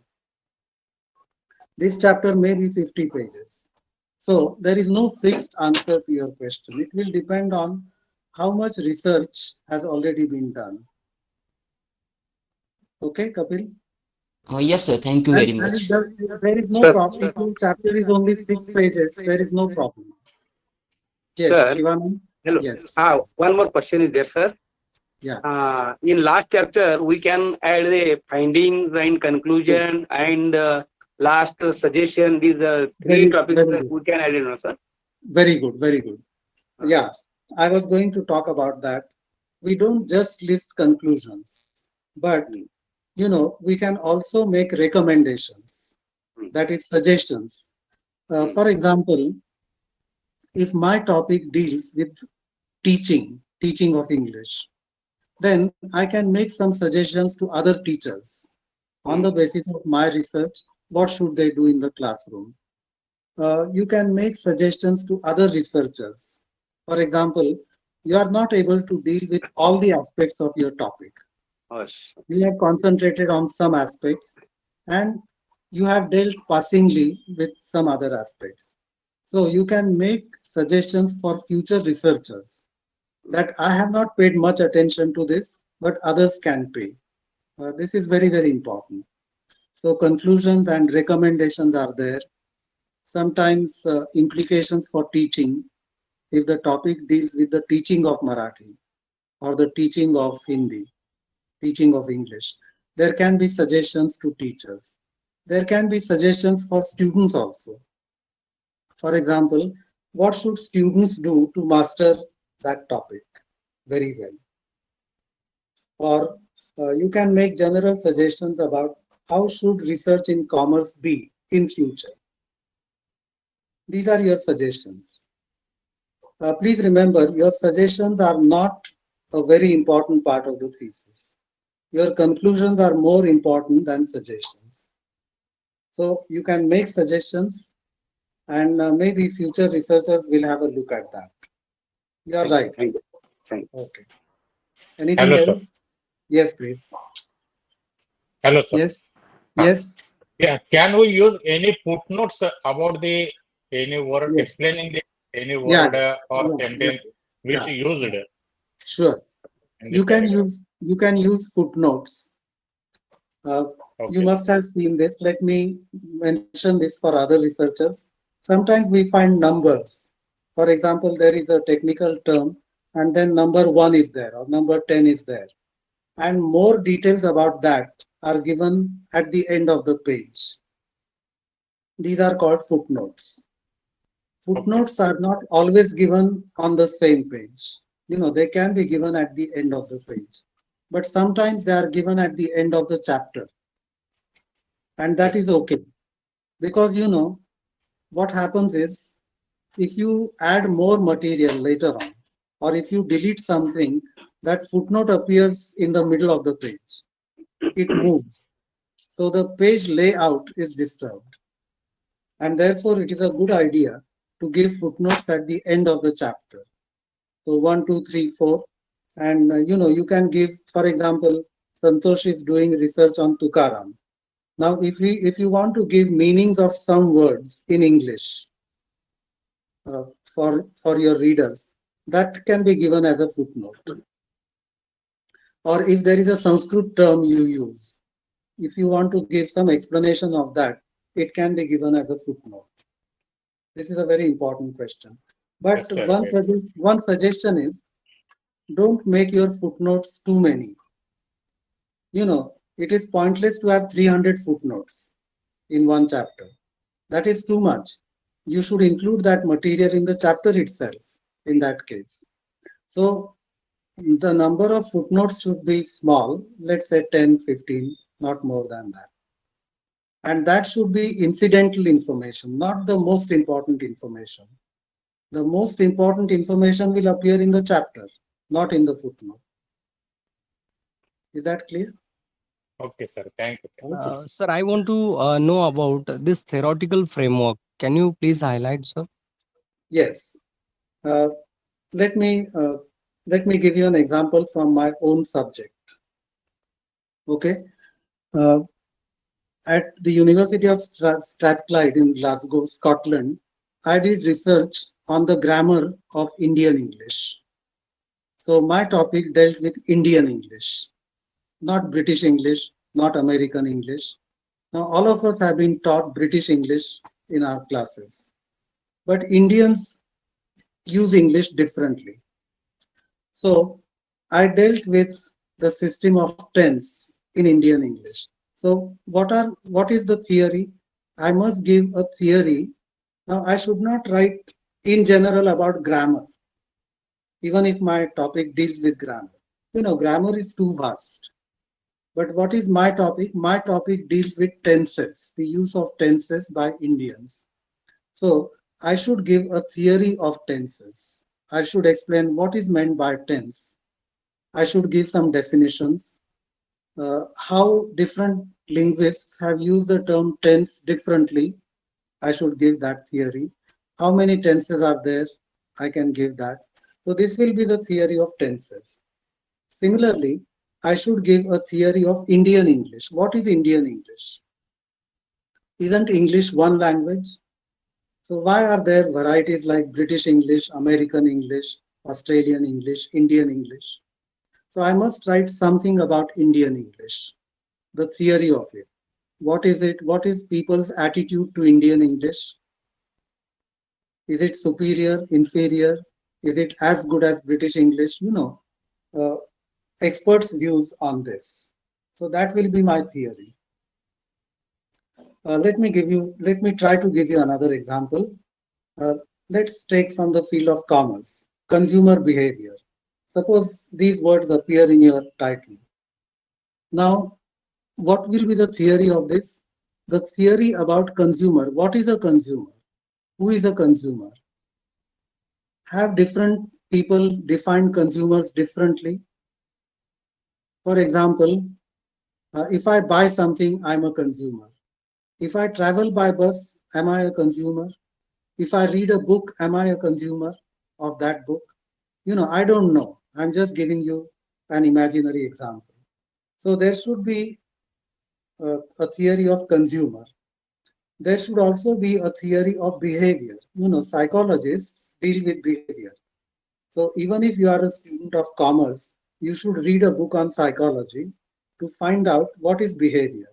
This chapter may be 50 pages. So there is no fixed answer to your question. It will depend on how much research has already been done. Okay, Kapil? Yes, sir. Thank you very And much. there is no Sir, problem. If your chapter is only 6 pages, there is no problem. Yes, sir, Shivanand? hello. Yes. One more question is there, sir. Yeah. In last chapter, we can add the findings and conclusion and last suggestion. These three topics Very good. we can add, sir. Very good. Very good. Yeah. I was going to talk about that. We don't just list conclusions, but we can also make recommendations, that is suggestions. For example, if my topic deals with teaching of English, then I can make some suggestions to other teachers on the basis of my research. What should they do in the classroom? You can make suggestions to other researchers. For example, you are not able to deal with all the aspects of your topic. Yes. You have concentrated on some aspects, and you have dealt passingly with some other aspects. So you can make suggestions for future researchers that I have not paid much attention to this, but others can pay. This is very important. So conclusions and recommendations are there. Sometimes implications for teaching, if the topic deals with the teaching of Marathi or the teaching of Hindi, teaching of English, there can be suggestions to teachers. There can be suggestions for students also. For example, what should students do to master that topic very well? Or you can make general suggestions about how should research in commerce be in future. These are your suggestions. Please remember, your suggestions are not a very important part of the thesis. Your conclusions are more important than suggestions. So you can make suggestions, and maybe future researchers will have a look at that. You are right. Thank you. Thank you. Okay. Anything Hello, else? sir. Yes, please. Hello, sir. Yes. Uh, Yes. Yeah, can we use any footnotes about the any word Yes. explaining the any Yeah. word or Yeah. sentence which Yeah. used Sure. in the You can paragraph? use footnotes. You Okay. must have seen this. Let me mention this for other researchers. Sometimes we find numbers. For example, there is a technical term, and then number 1 is there or number 10 is there. And more details about that are given at the end of the page. These are called footnotes. Okay. Footnotes are not always given on the same page. They can be given at the end of the page. But sometimes they are given at the end of the chapter. And that Yes. is okay. Because what happens is, if you add more material later on, or if you delete something, that footnote appears in the middle of the page. It moves. So the page layout is disturbed. And therefore, it is a good idea to give footnotes at the end of the chapter. So 1, 2, 3, 4. And you can give, for example, Santosh is doing research on Tukaram. Now, if you want to give meanings of some words in English for your readers, that can be given as a footnote. Or if there is a Sanskrit term you use, if you want to give some explanation of that, it can be given as a footnote. This is a very important question. But Yes, sir. one suggestion is, don't make your footnotes too many. You know, it is pointless to have 300 footnotes in one chapter. That is too much. You should include that material in the chapter itself in that case. So the number of footnotes should be small, let's say 10, 15, not more than that. And that should be incidental information, not the most important information. The most important information will appear in the chapter, not in the footnote. Is that clear? Okay, sir. Thank you. Sir, I want to know about this theoretical framework. Can you please highlight, sir? Yes. Uh, let me give you an example from my own subject. Okay. At the University of Strathclyde in Glasgow, Scotland, I did research on the grammar of Indian English. So my topic dealt with Indian English, not British English, not American English. Now, all of us have been taught British English in our classes, but Indians use English differently. So I dealt with the system of tense in Indian English. So what is the theory? I must give a theory. Now I should not write in general about grammar, even if my topic deals with grammar. You know, grammar is too vast. But what is my topic? My topic deals with tenses, the use of tenses by Indians. So I should give a theory of tenses. I should explain what is meant by tense. I should give some definitions, how different linguists have used the term tense differently. I should give that theory. How many tenses are there? I can give that. So this will be the theory of tenses. Similarly, I should give a theory of Indian English. What is Indian English? Isn't English one language? So why are there varieties like British English, American English, Australian English, Indian English? So I must write something about Indian English, the theory of it. What is it? What is people's attitude to Indian English? Is it superior, inferior? Is it as good as British English? You know, experts' views on this. So that will be my theory. Let me try to give you another example. Let's take from the field of commerce, consumer behavior. Suppose these words appear in your title. Now, what will be the theory of this? The theory about consumer. What is a consumer? Who is a consumer? Have different people defined consumers differently? For example, if I buy something, I'm a consumer. If I travel by bus, am I a consumer? If I read a book, am I a consumer of that book? You know, I don't know. I'm just giving you an imaginary example. So there should be a theory of consumer. There should also be a theory of behavior. You know, psychologists deal with behavior. So even if you are a student of commerce, you should read a book on psychology to find out what is behavior.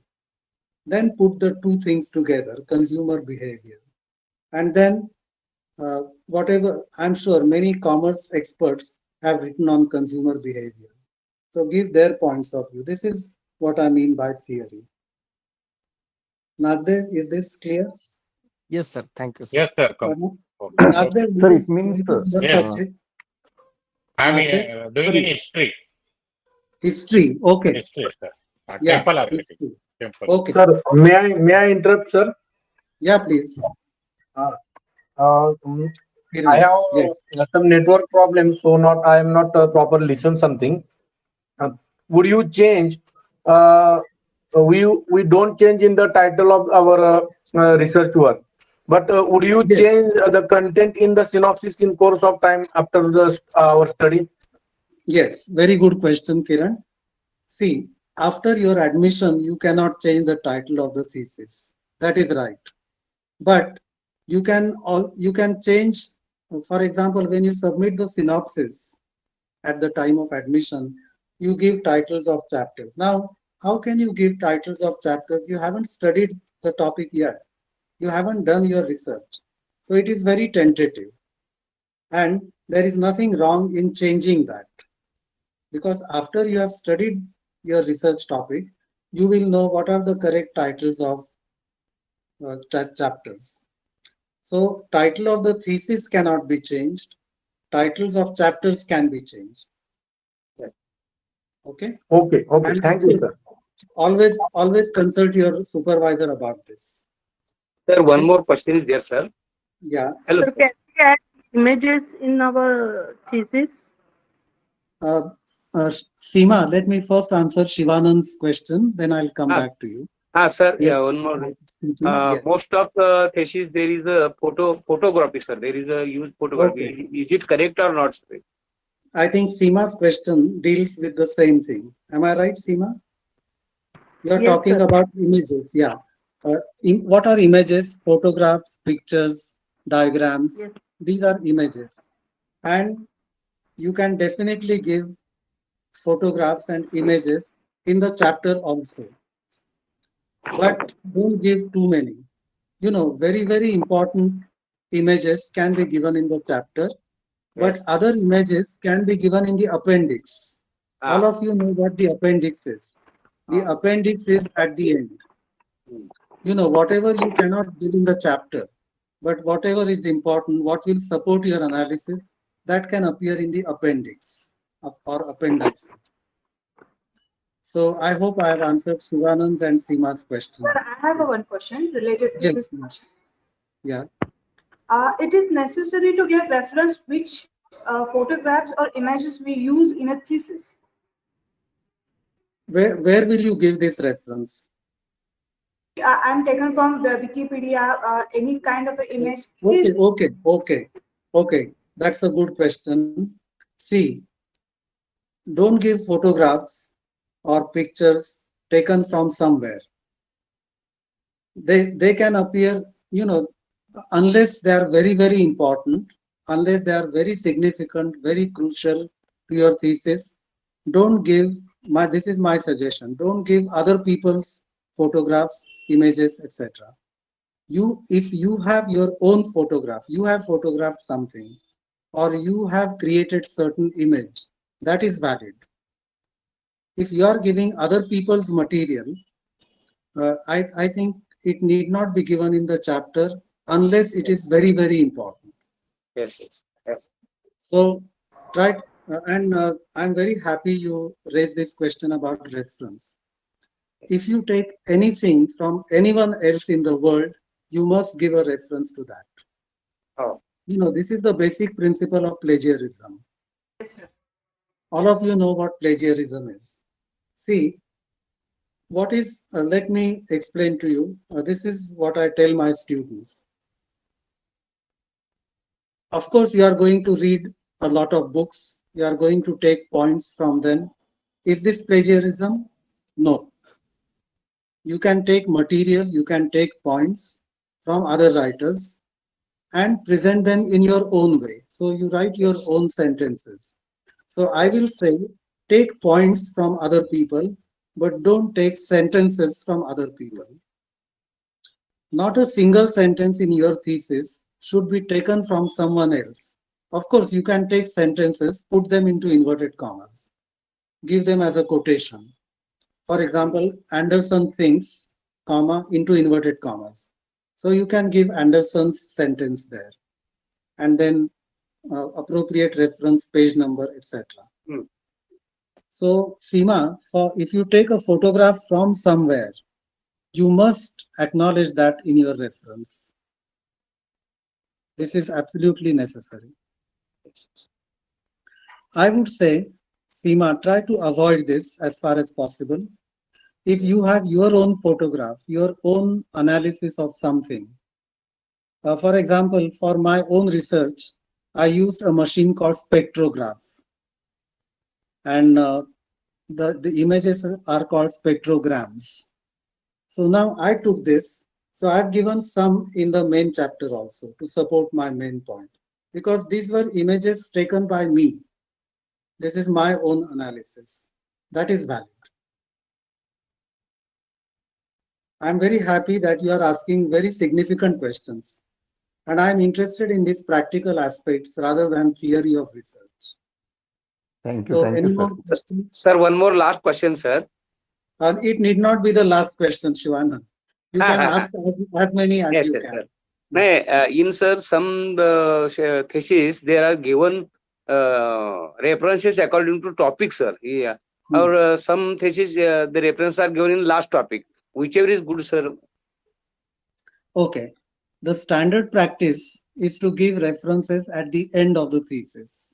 Then put the two things together, consumer behavior. And then whatever, I'm sure many commerce experts have written on consumer behavior. So give their points of view. This is what I mean by theory. Nagdev, is this clear? Yes, sir. Thank you, sir. Yes, sir. Nagdev, Sir, it means the Yes. subject? I'm Nagdev? doing Sorry. in history. History, okay. History, sir. Yeah, Temple architecture. history. Temple. Okay. Sir, may I interrupt, sir? Yeah, please. I Kiran. have Yes. some network problems, so I am not properly listen something. Would you change? We don't change in the title of our research work, but would you Yes. change the content in the synopsis in course of time after our study? Yes, very good question, Kiran. See, after your admission, you cannot change the title of the thesis. That is right. But you can change, for example, when you submit the synopsis at the time of admission, you give titles of chapters. Now, how can you give titles of chapters? You haven't studied the topic yet. You haven't done your research. So it is very tentative. And there is nothing wrong in changing that. Because after you have studied your research topic, you will know what are the correct titles of chapters. So title of the thesis cannot be changed. Titles of chapters can be changed. Okay. Okay. Okay. And Thank you, sir. always consult your supervisor about this. Sir, one Okay. more question is there, sir. Yeah. Hello, So sir. can we add images in our thesis? Uh, Seema, let me first answer Shivanand's question, then I'll come Ah, back to you. sir, yeah, Yes. one more. Yes. Most of the thesis there is a photography, sir. There is a used photography. Okay. Is it correct or not, sir? I think Seema's question deals with the same thing. Am I right, Seema? You're Yes, talking sir. about images, yeah. What are images? Photographs, pictures, diagrams. Yes. These are images. And you can definitely give photographs and images in the chapter also. But don't give too many. You know, very important images can be given in the chapter, but Yes. other images can be given in the appendix. All Ah, of you know what the appendix is. The ah. appendix is at the end. Hmm. You know, whatever you cannot give in the chapter, but whatever is important, what will support your analysis, that can appear in the appendix or appendices. So I hope I have answered Shivanand's and Seema's Sir, question. I have a one question related to Yes, this yes. question. Yeah. It is necessary to give reference which photographs or images we use in a thesis. Where will you give this reference? I'm taken from the Wikipedia, any kind of an image. Okay. That's a good question. See, don't give photographs or pictures taken from somewhere. They can appear, you know, unless they are very important, unless they are very significant, very crucial to your thesis. Don't give this is my suggestion. Don't give other people's photographs, images, etc. If you have your own photograph, you have photographed something, or you have created certain image, that is valid. If you are giving other people's material, I think it need not be given in the chapter unless it is very important. Yes, yes, yes. So try, I'm very happy you raised this question about reference. If you take anything from anyone else in the world, you must give a reference to that. Oh. You know, this is the basic principle of plagiarism. Yes, sir. All of you know what plagiarism is. See, what is, let me explain to you. This is what I tell my students. Of course, you are going to read a lot of books. You are going to take points from them. Is this plagiarism? No. You can take material, you can take points from other writers and present them in your own way. So you write your Yes. own sentences. So I Yes. will say, take points from other people, but don't take sentences from other people. Not a single sentence in your thesis should be taken from someone else. Of course, you can take sentences, put them into inverted commas, give them as a quotation. For example, Anderson thinks, comma, into inverted commas. So you can give Anderson's sentence there and then appropriate reference, page number, etc. Hmm. So, Seema, if you take a photograph from somewhere, you must acknowledge that in your reference. This is absolutely necessary. I would say, Seema, try to avoid this as far as possible. If you have your own photograph, your own analysis of something, for example, for my own research, I used a machine called spectrograph. And the images are called spectrograms. So now I took this. So I've given some in the main chapter also to support my main point, because these were images taken by me. This is my own analysis. That is valid. I'm very happy that you are asking very significant questions. And I'm interested in these practical aspects rather than theory of research. Thank you. So Thank any you, sir. more questions? Sir, one more last question, sir. It need not be the last question, Shivanand. You can ask as many as Yes, you yes, can. sir. In sir, some theses there are given references according to topic, sir. Yeah. Or some theses the references are given in last topic. Whichever is good, sir. Okay. The standard practice is to give references at the end of the thesis.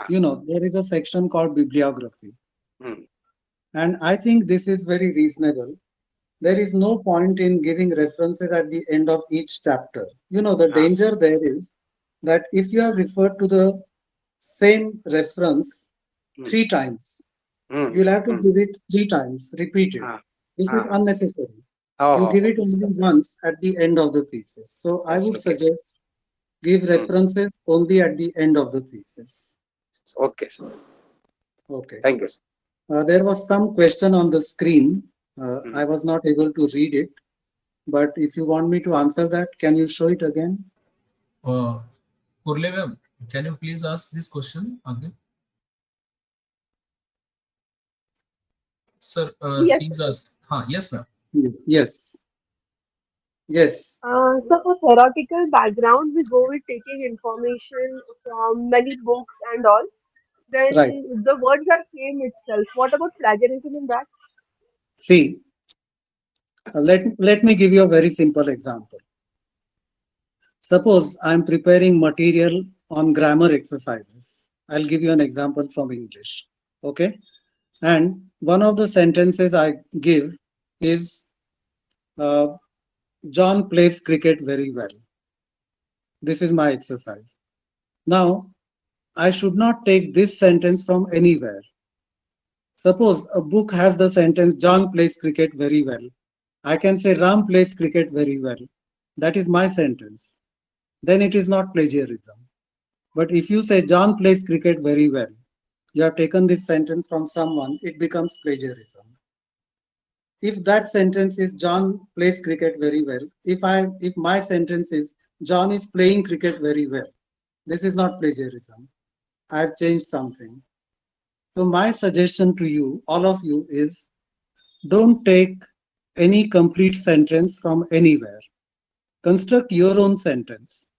You know, there is a section called bibliography. And I think this is very reasonable. There is no point in giving references at the end of each chapter. You know, the danger there is that if you have referred to the same reference 3 times, you'll have to give it 3 times, repeat it. This is unnecessary. You give it only once at the end of the thesis. So I would suggest give references only at the end of the thesis. Okay, sir. Okay. Thank you, sir. There was some question on the screen. I was not able to read it, but if you want me to answer that, can you show it again? Kurle ma'am, can you please ask this question again? Sir, Yes. she's asked. Yes, ma'am. Yes. Yes. So for theoretical background, we go with taking information from many books and all. Then Right. the words are same itself. What about plagiarism in that? See, let me give you a very simple example. Suppose I'm preparing material on grammar exercises. I'll give you an example from English. Okay. And one of the sentences I give is John plays cricket very well. This is my exercise. Now, I should not take this sentence from anywhere. Suppose a book has the sentence John plays cricket very well. I can say Ram plays cricket very well. That is my sentence. Then it is not plagiarism. But if you say John plays cricket very well, you have taken this sentence from someone, it becomes plagiarism. If that sentence is John plays cricket very well, if my sentence is John is playing cricket very well, this is not plagiarism. I have changed something. So my suggestion to you, all of you, is don't take any complete sentence from anywhere. Construct your own sentence.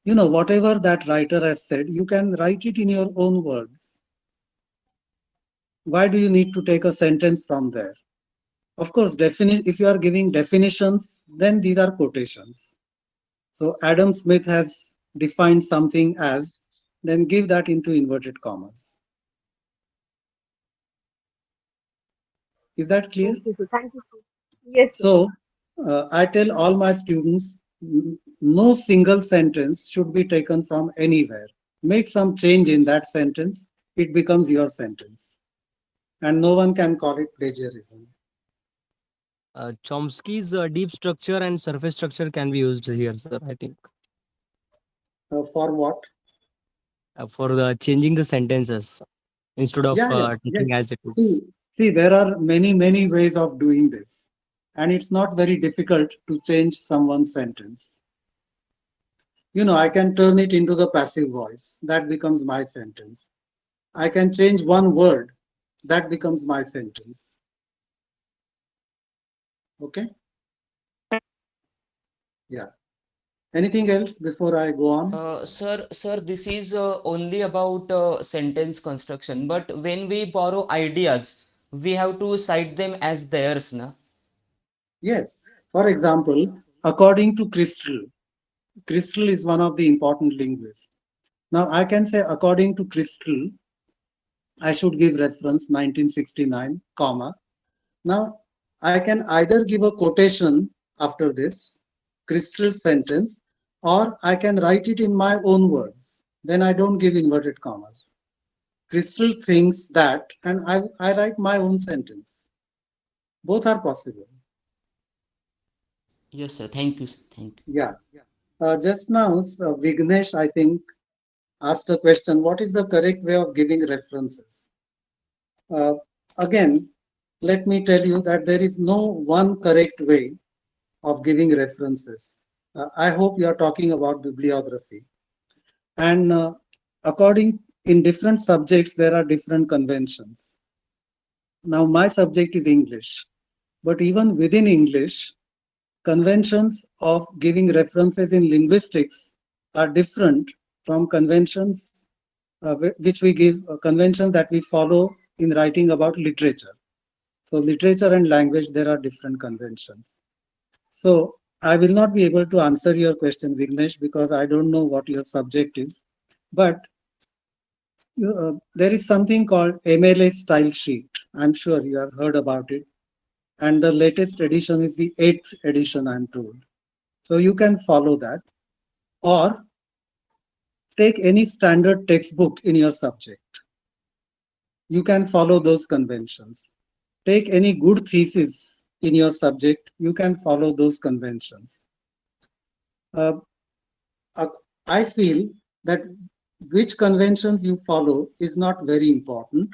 You know, whatever that writer has said, you can write it in your own words. Why do you need to take a sentence from there? Of course, if you are giving definitions, then these are quotations. So Adam Smith has defined something as, then give that into inverted commas. Is that clear? Okay, so thank you. Yes, sir. So I tell all my students, no single sentence should be taken from anywhere. Make some change in that sentence, it becomes your sentence. And no one can call it plagiarism. Chomsky's deep structure and surface structure can be used here, sir, I think. For what? For the changing the sentences instead of taking as it is. See, there are many ways of doing this. And it's not very difficult to change someone's sentence. You know, I can turn it into the passive voice. That becomes my sentence. I can change one word. That becomes my sentence. Okay? Yeah. Anything else before I go on? Sir, this is only about sentence construction. But when we borrow ideas, we have to cite them as theirs, na? Yes. For example, according to Crystal, Crystal is one of the important linguists. Now, I can say according to Crystal, I should give reference 1969, comma. Now, I can either give a quotation after this, Crystal's sentence, or I can write it in my own words. Then I don't give inverted commas. Crystal thinks that, and I write my own sentence. Both are possible. Yes, sir. Thank you. Thank you. Yeah. Just now, Vignesh, I think, asked a question, what is the correct way of giving references? Uh, Again, let me tell you that there is no one correct way of giving references. I hope you are talking about bibliography. And according in different subjects, there are different conventions. Now, my subject is English, but even within English, conventions of giving references in linguistics are different from conventions which we give, conventions that we follow in writing about literature. So literature and language, there are different conventions. So I will not be able to answer your question, Vignesh, because I don't know what your subject is. But there is something called MLA style sheet. I'm sure you have heard about it. And the latest edition is the 8th edition, I'm told. So you can follow that. Or take any standard textbook in your subject. You can follow those conventions. Take any good thesis in your subject. You can follow those conventions. I feel that which conventions you follow is not very important.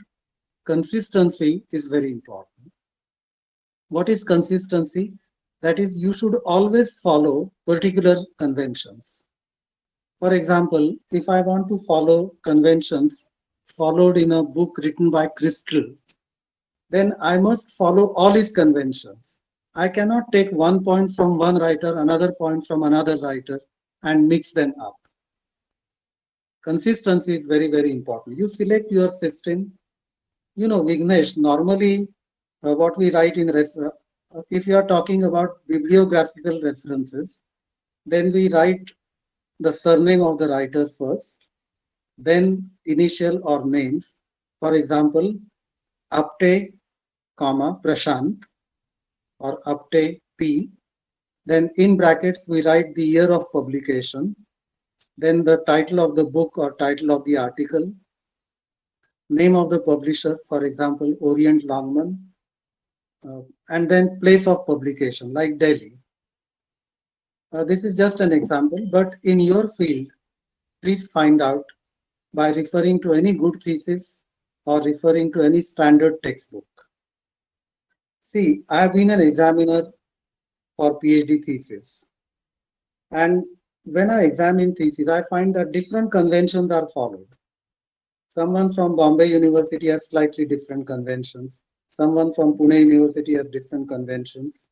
Consistency is very important. What is consistency? That is, you should always follow particular conventions. For example, if I want to follow conventions followed in a book written by Crystal, then I must follow all his conventions. I cannot take one point from one writer, another point from another writer, and mix them up. Consistency is very, very important. You select your system. You know, Vignesh, normally what we write in, if you are talking about bibliographical references, then we write the surname of the writer first, then initial or names. For example, Apte, comma, Prashant, or Apte P. Then in brackets, we write the year of publication, then the title of the book or title of the article, name of the publisher, for example, Orient Longman, and then place of publication, like Delhi. This is just an example, but in your field, please find out by referring to any good thesis or referring to any standard textbook. See, I have been an examiner for PhD thesis. And when I examine thesis, I find that different conventions are followed. Someone from Bombay University has slightly different conventions. Someone from Pune University has different conventions.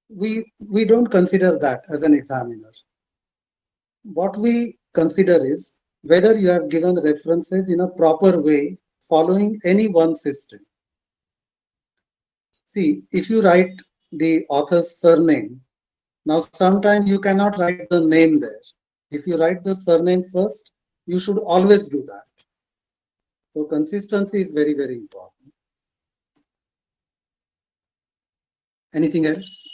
We don't consider that as an examiner. What we consider is whether you have given references in a proper way following any one system. See, if you write the author's surname, now sometimes you cannot write the name there. If you write the surname first, you should always do that. So consistency is very, very important. Anything else?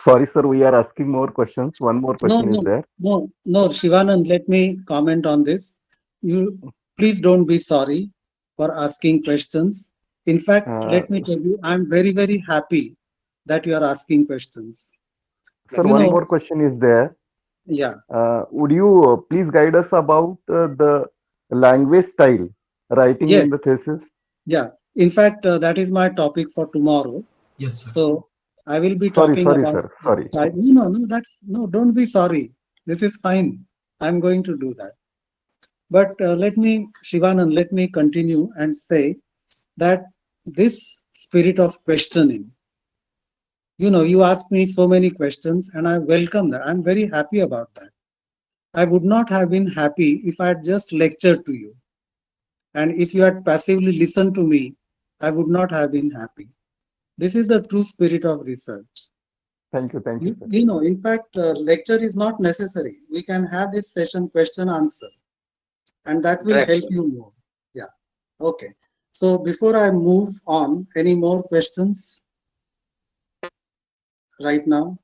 Sorry, sir, we are asking more questions. One more question is there. No, Shivanand, let me comment on this. You please don't be sorry for asking questions. In fact, let me tell you, I'm very, very happy that you are asking questions. Sir, one more question is there. Yeah. Would you please guide us about the language style writing in the thesis? Yeah. In fact, that is my topic for tomorrow. Yes, sir. So I will be talking about style. No, don't be sorry. This is fine. I'm going to do that. But Shivanand, let me continue and say that this spirit of questioning, you asked me so many questions and I welcome that. I'm very happy about that. I would not have been happy if I had just lectured to you. And if you had passively listened to me, I would not have been happy. This is the true spirit of research. Thank you, sir. In fact, lecture is not necessary. We can have this session question answer, and that will help you more. Yeah. Okay. So before I move on, any more questions right now?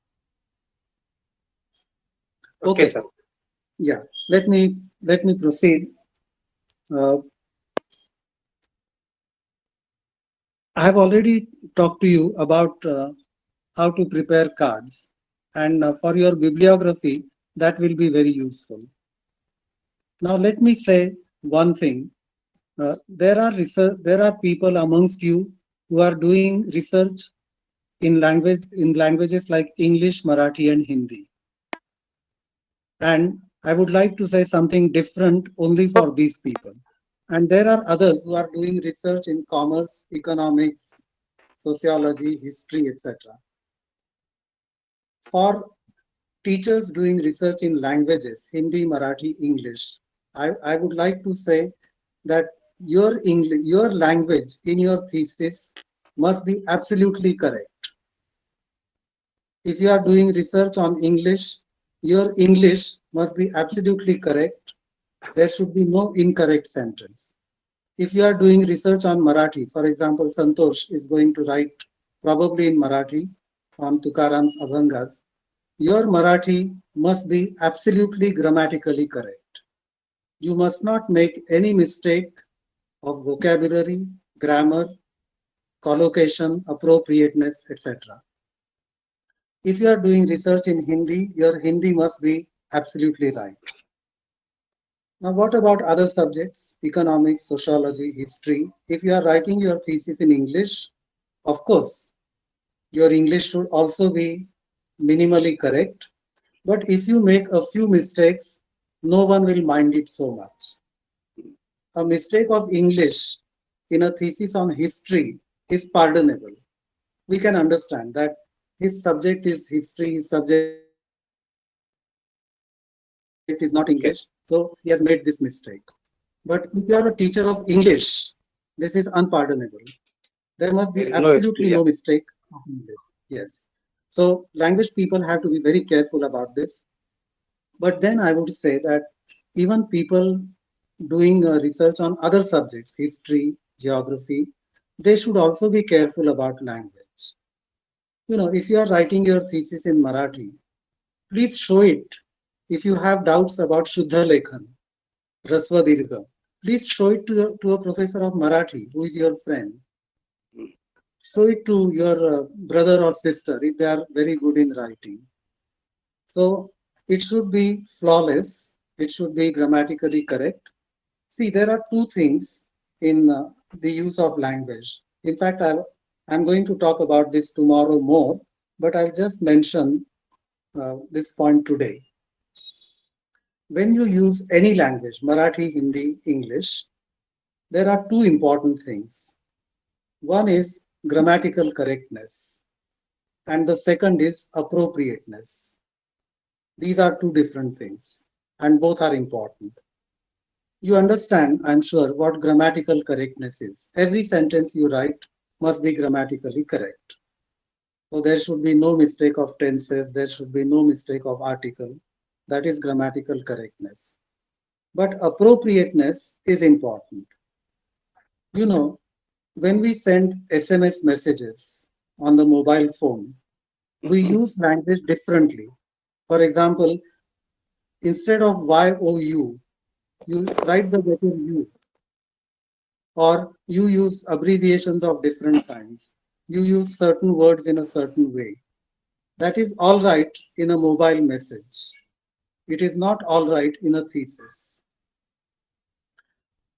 Okay, sir. Yeah. Let me proceed. I have already talked to you about how to prepare cards, and for your bibliography, that will be very useful. Now, let me say one thing. There are people amongst you who are doing research in languages like English, Marathi, and Hindi. And I would like to say something different only for these people. And there are others who are doing research in commerce, economics, sociology, history, etc. For teachers doing research in languages, Hindi, Marathi, English, I would like to say that your language in your thesis must be absolutely correct. If you are doing research on English, your English must be absolutely correct. There should be no incorrect sentence. If you are doing research on Marathi, for example, Santosh is going to write probably in Marathi on Tukaram's Abhangas, your Marathi must be absolutely grammatically correct. You must not make any mistake of vocabulary, grammar, collocation, appropriateness, etc. If you are doing research in Hindi, your Hindi must be absolutely right. Now, what about other subjects? Economics, sociology, history. If you are writing your thesis in English, of course, your English should also be minimally correct. But if you make a few mistakes, no one will mind it so much. A mistake of English in a thesis on history is pardonable. We can understand that his subject is history, his subject is not English, so he has made this mistake. But if you are a teacher of English, this is unpardonable. There must be absolutely no mistake of English. Yes. So language people have to be very careful about this. But then I would say that even people doing research on other subjects, history, geography, they should also be careful about language. If you are writing your thesis in Marathi, please show it. If you have doubts about Shuddha Lekhan, Rasva Dirgha, please show it to a professor of Marathi who is your friend. Show it to your brother or sister if they are very good in writing. So it should be flawless. It should be grammatically correct. See, there are two things in the use of language. In fact, I'm going to talk about this tomorrow more, but I'll just mention this point today. When you use any language, Marathi, Hindi, English, there are two important things. One is grammatical correctness, and the second is appropriateness. These are two different things, and both are important. You understand, I'm sure, what grammatical correctness is. Every sentence you write must be grammatically correct. So there should be no mistake of tenses, there should be no mistake of article. That is grammatical correctness. But appropriateness is important. When we send SMS messages on the mobile phone, we use language differently. For example, instead of YOU, you write the letter U, or you use abbreviations of different kinds. You use certain words in a certain way. That is all right in a mobile message. It is not all right in a thesis.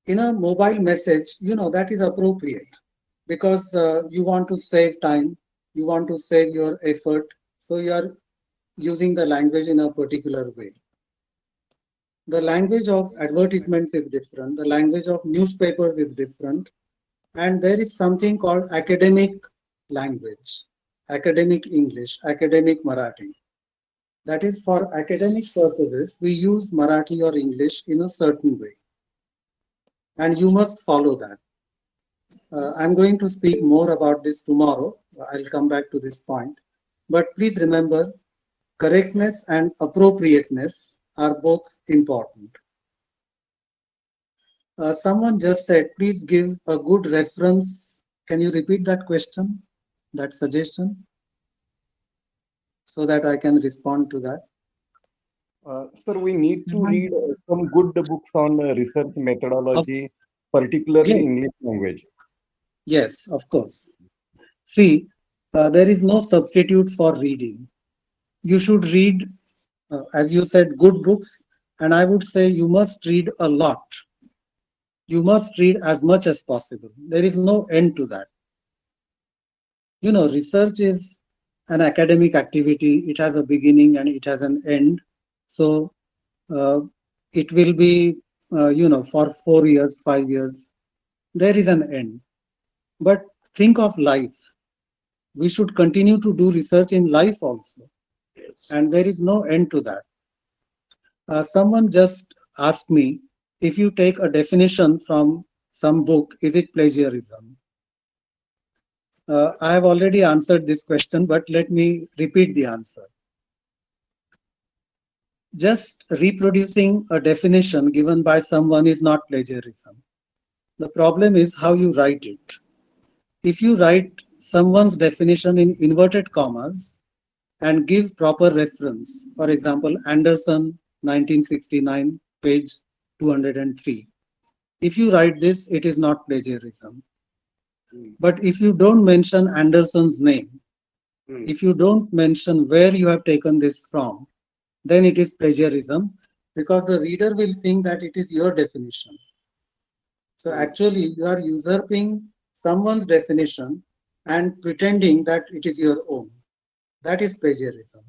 In a mobile message, that is appropriate because you want to save time, you want to save your effort, so you are using the language in a particular way. The language of advertisements is different, the language of newspapers is different, and there is something called academic language, academic English, academic Marathi. That is, for academic purposes, we use Marathi or English in a certain way. And you must follow that. I'm going to speak more about this tomorrow. I'll come back to this point. But please remember, correctness and appropriateness are both important. Someone just said, please give a good reference. Can you repeat that question, that suggestion, so that I can respond to that? Sir, we need to read some good books on research methodology, particularly Yes. English language. Yes, of course. See, there is no substitute for reading. You should read, as you said, good books, and I would say you must read a lot. You must read as much as possible. There is no end to that. You know, research is an academic activity. It has a beginning and it has an end. So uh, it will be, for 4 years, 5 years. There is an end. But think of life. We should continue to do research in life also. And there is no end to that. Someone just asked me, if you take a definition from some book, is it plagiarism? I have already answered this question, but let me repeat the answer. Just reproducing a definition given by someone is not plagiarism. The problem is how you write it. If you write someone's definition in inverted commas and give proper reference, for example, Anderson, 1969, page 203. If you write this, it is not plagiarism. But if you don't mention Anderson's name, if you don't mention where you have taken this from, then it is plagiarism, because the reader will think that it is your definition. So actually, you are usurping someone's definition and pretending that it is your own. That is plagiarism.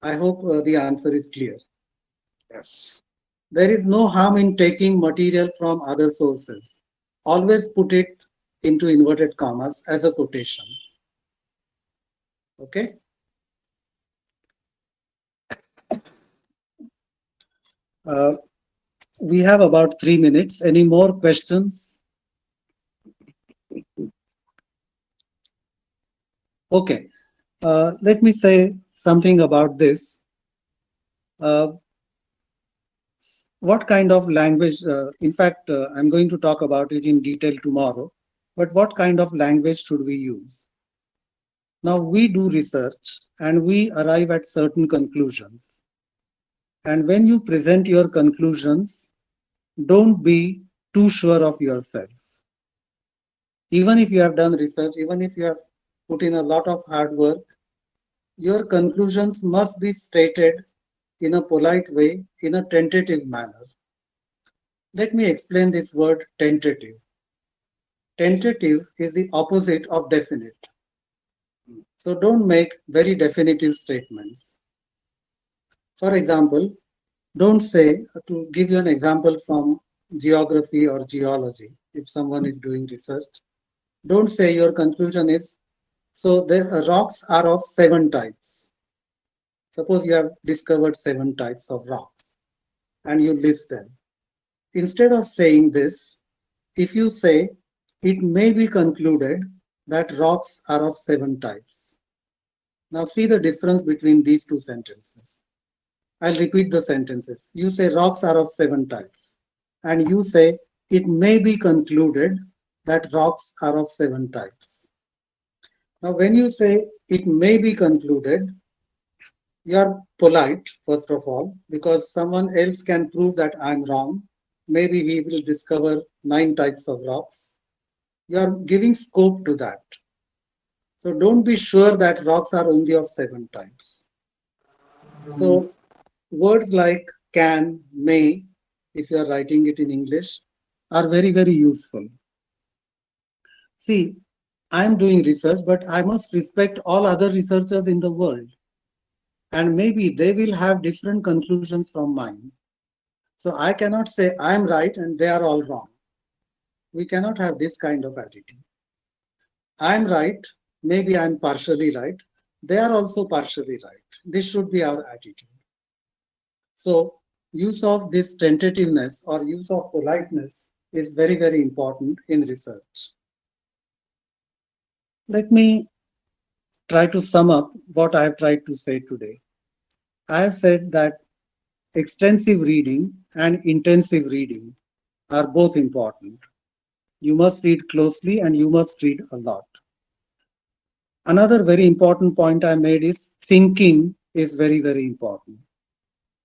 I hope the answer is clear. Yes. There is no harm in taking material from other sources. Always put it into inverted commas as a quotation. Okay? We have about 3 minutes. Any more questions? Okay. Let me say something about this. What kind of language, in fact, I'm going to talk about it in detail tomorrow, but what kind of language should we use? Now, we do research and we arrive at certain conclusions. And when you present your conclusions, don't be too sure of yourself. Even if you have done research, even if you have put in a lot of hard work, your conclusions must be stated in a polite way, in a tentative manner. Let me explain this word tentative. Tentative is the opposite of definite. So don't make very definitive statements. For example, don't say, to give you an example from geography or geology, if someone is doing research, don't say your conclusion is, so the rocks are of 7 types. Suppose you have discovered 7 types of rocks and you list them. Instead of saying this, if you say, it may be concluded that rocks are of 7 types. Now see the difference between these two sentences. I'll repeat the sentences. You say rocks are of 7 types. And you say, it may be concluded that rocks are of 7 types. Now when you say, it may be concluded, you are polite, first of all, because someone else can prove that I'm wrong. Maybe he will discover 9 types of rocks. You are giving scope to that. So don't be sure that rocks are only of 7 types. So words like can, may, if you are writing it in English, are very, very useful. See, I'm doing research, but I must respect all other researchers in the world. And maybe they will have different conclusions from mine. So I cannot say I'm right and they are all wrong. We cannot have this kind of attitude. I'm right, maybe I'm partially right. They are also partially right. This should be our attitude. So use of this tentativeness or use of politeness is very, very important in research. Let me try to sum up what I have tried to say today. I have said that extensive reading and intensive reading are both important. You must read closely and you must read a lot. Another very important point I made is thinking is very, very important.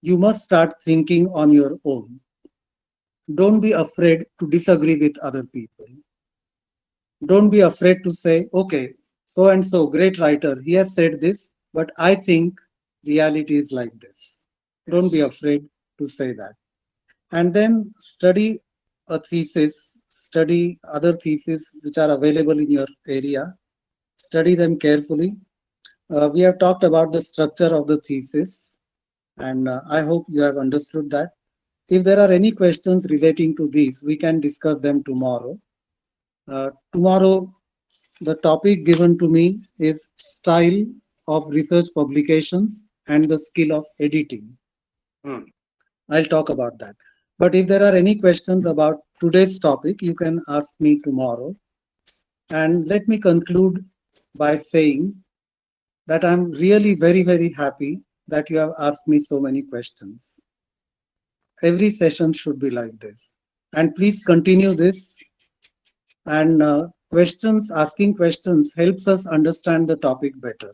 You must start thinking on your own. don't be afraid to disagree with other people. Don't be afraid to say, okay, so and so, great writer, he has said this, but I think reality is like this. Don't be afraid to say that. And then study a thesis, study other theses which are available in your area, study them carefully. We have talked about the structure of the thesis, and I hope you have understood that. If there are any questions relating to these, we can discuss them tomorrow. Tomorrow, the topic given to me is style of research publications and the skill of editing. I'll talk about that. But if there are any questions about today's topic, you can ask me tomorrow. And let me conclude by saying that I'm really very, very happy that you have asked me so many questions. Every session should be like this. And please continue this. And asking questions helps us understand the topic better.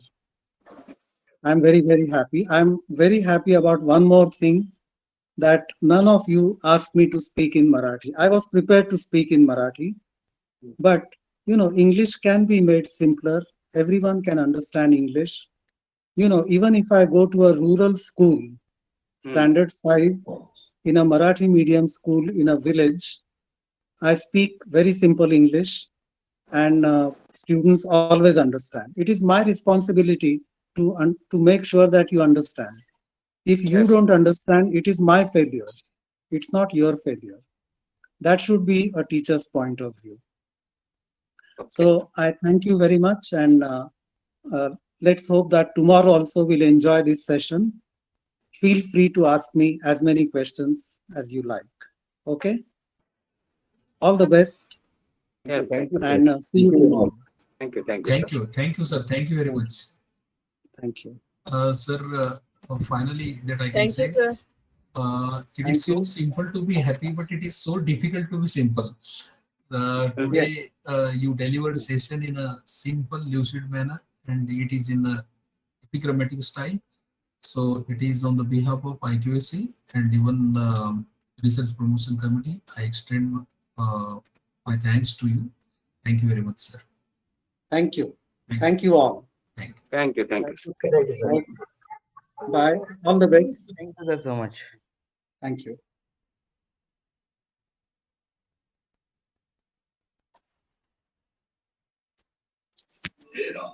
I'm very, very happy. I'm very happy about one more thing, that none of you asked me to speak in Marathi. I was prepared to speak in Marathi, but English can be made simpler. Everyone can understand English. Even if I go to a rural school, standard 5, in a Marathi medium school in a village, I speak very simple English, and students always understand. It is my responsibility to make sure that you understand. If you don't understand, it is my failure. It's not your failure. That should be a teacher's point of view. So I thank you very much, and let's hope that tomorrow also we'll enjoy this session. Feel free to ask me as many questions as you like. Okay? All the best. Yes, thank you. And see you tomorrow. Thank you, thank you. Thank you, sir. Thank you very much. Thank you. Sir, finally, that I can Thank say, you, sir. it is so simple to be happy, but it is so difficult to be simple. Today, you delivered session in a simple, lucid manner, and it is in a epigrammatic style. So it is on the behalf of IQAC and even Research Promotion Committee. I extend my thanks to you. Thank you very much, sir. Thank you. Thank you all. Thank you. Thank you, thank you. Okay. Bye. All the best. Thank you sir so much. Thank you. Yeah.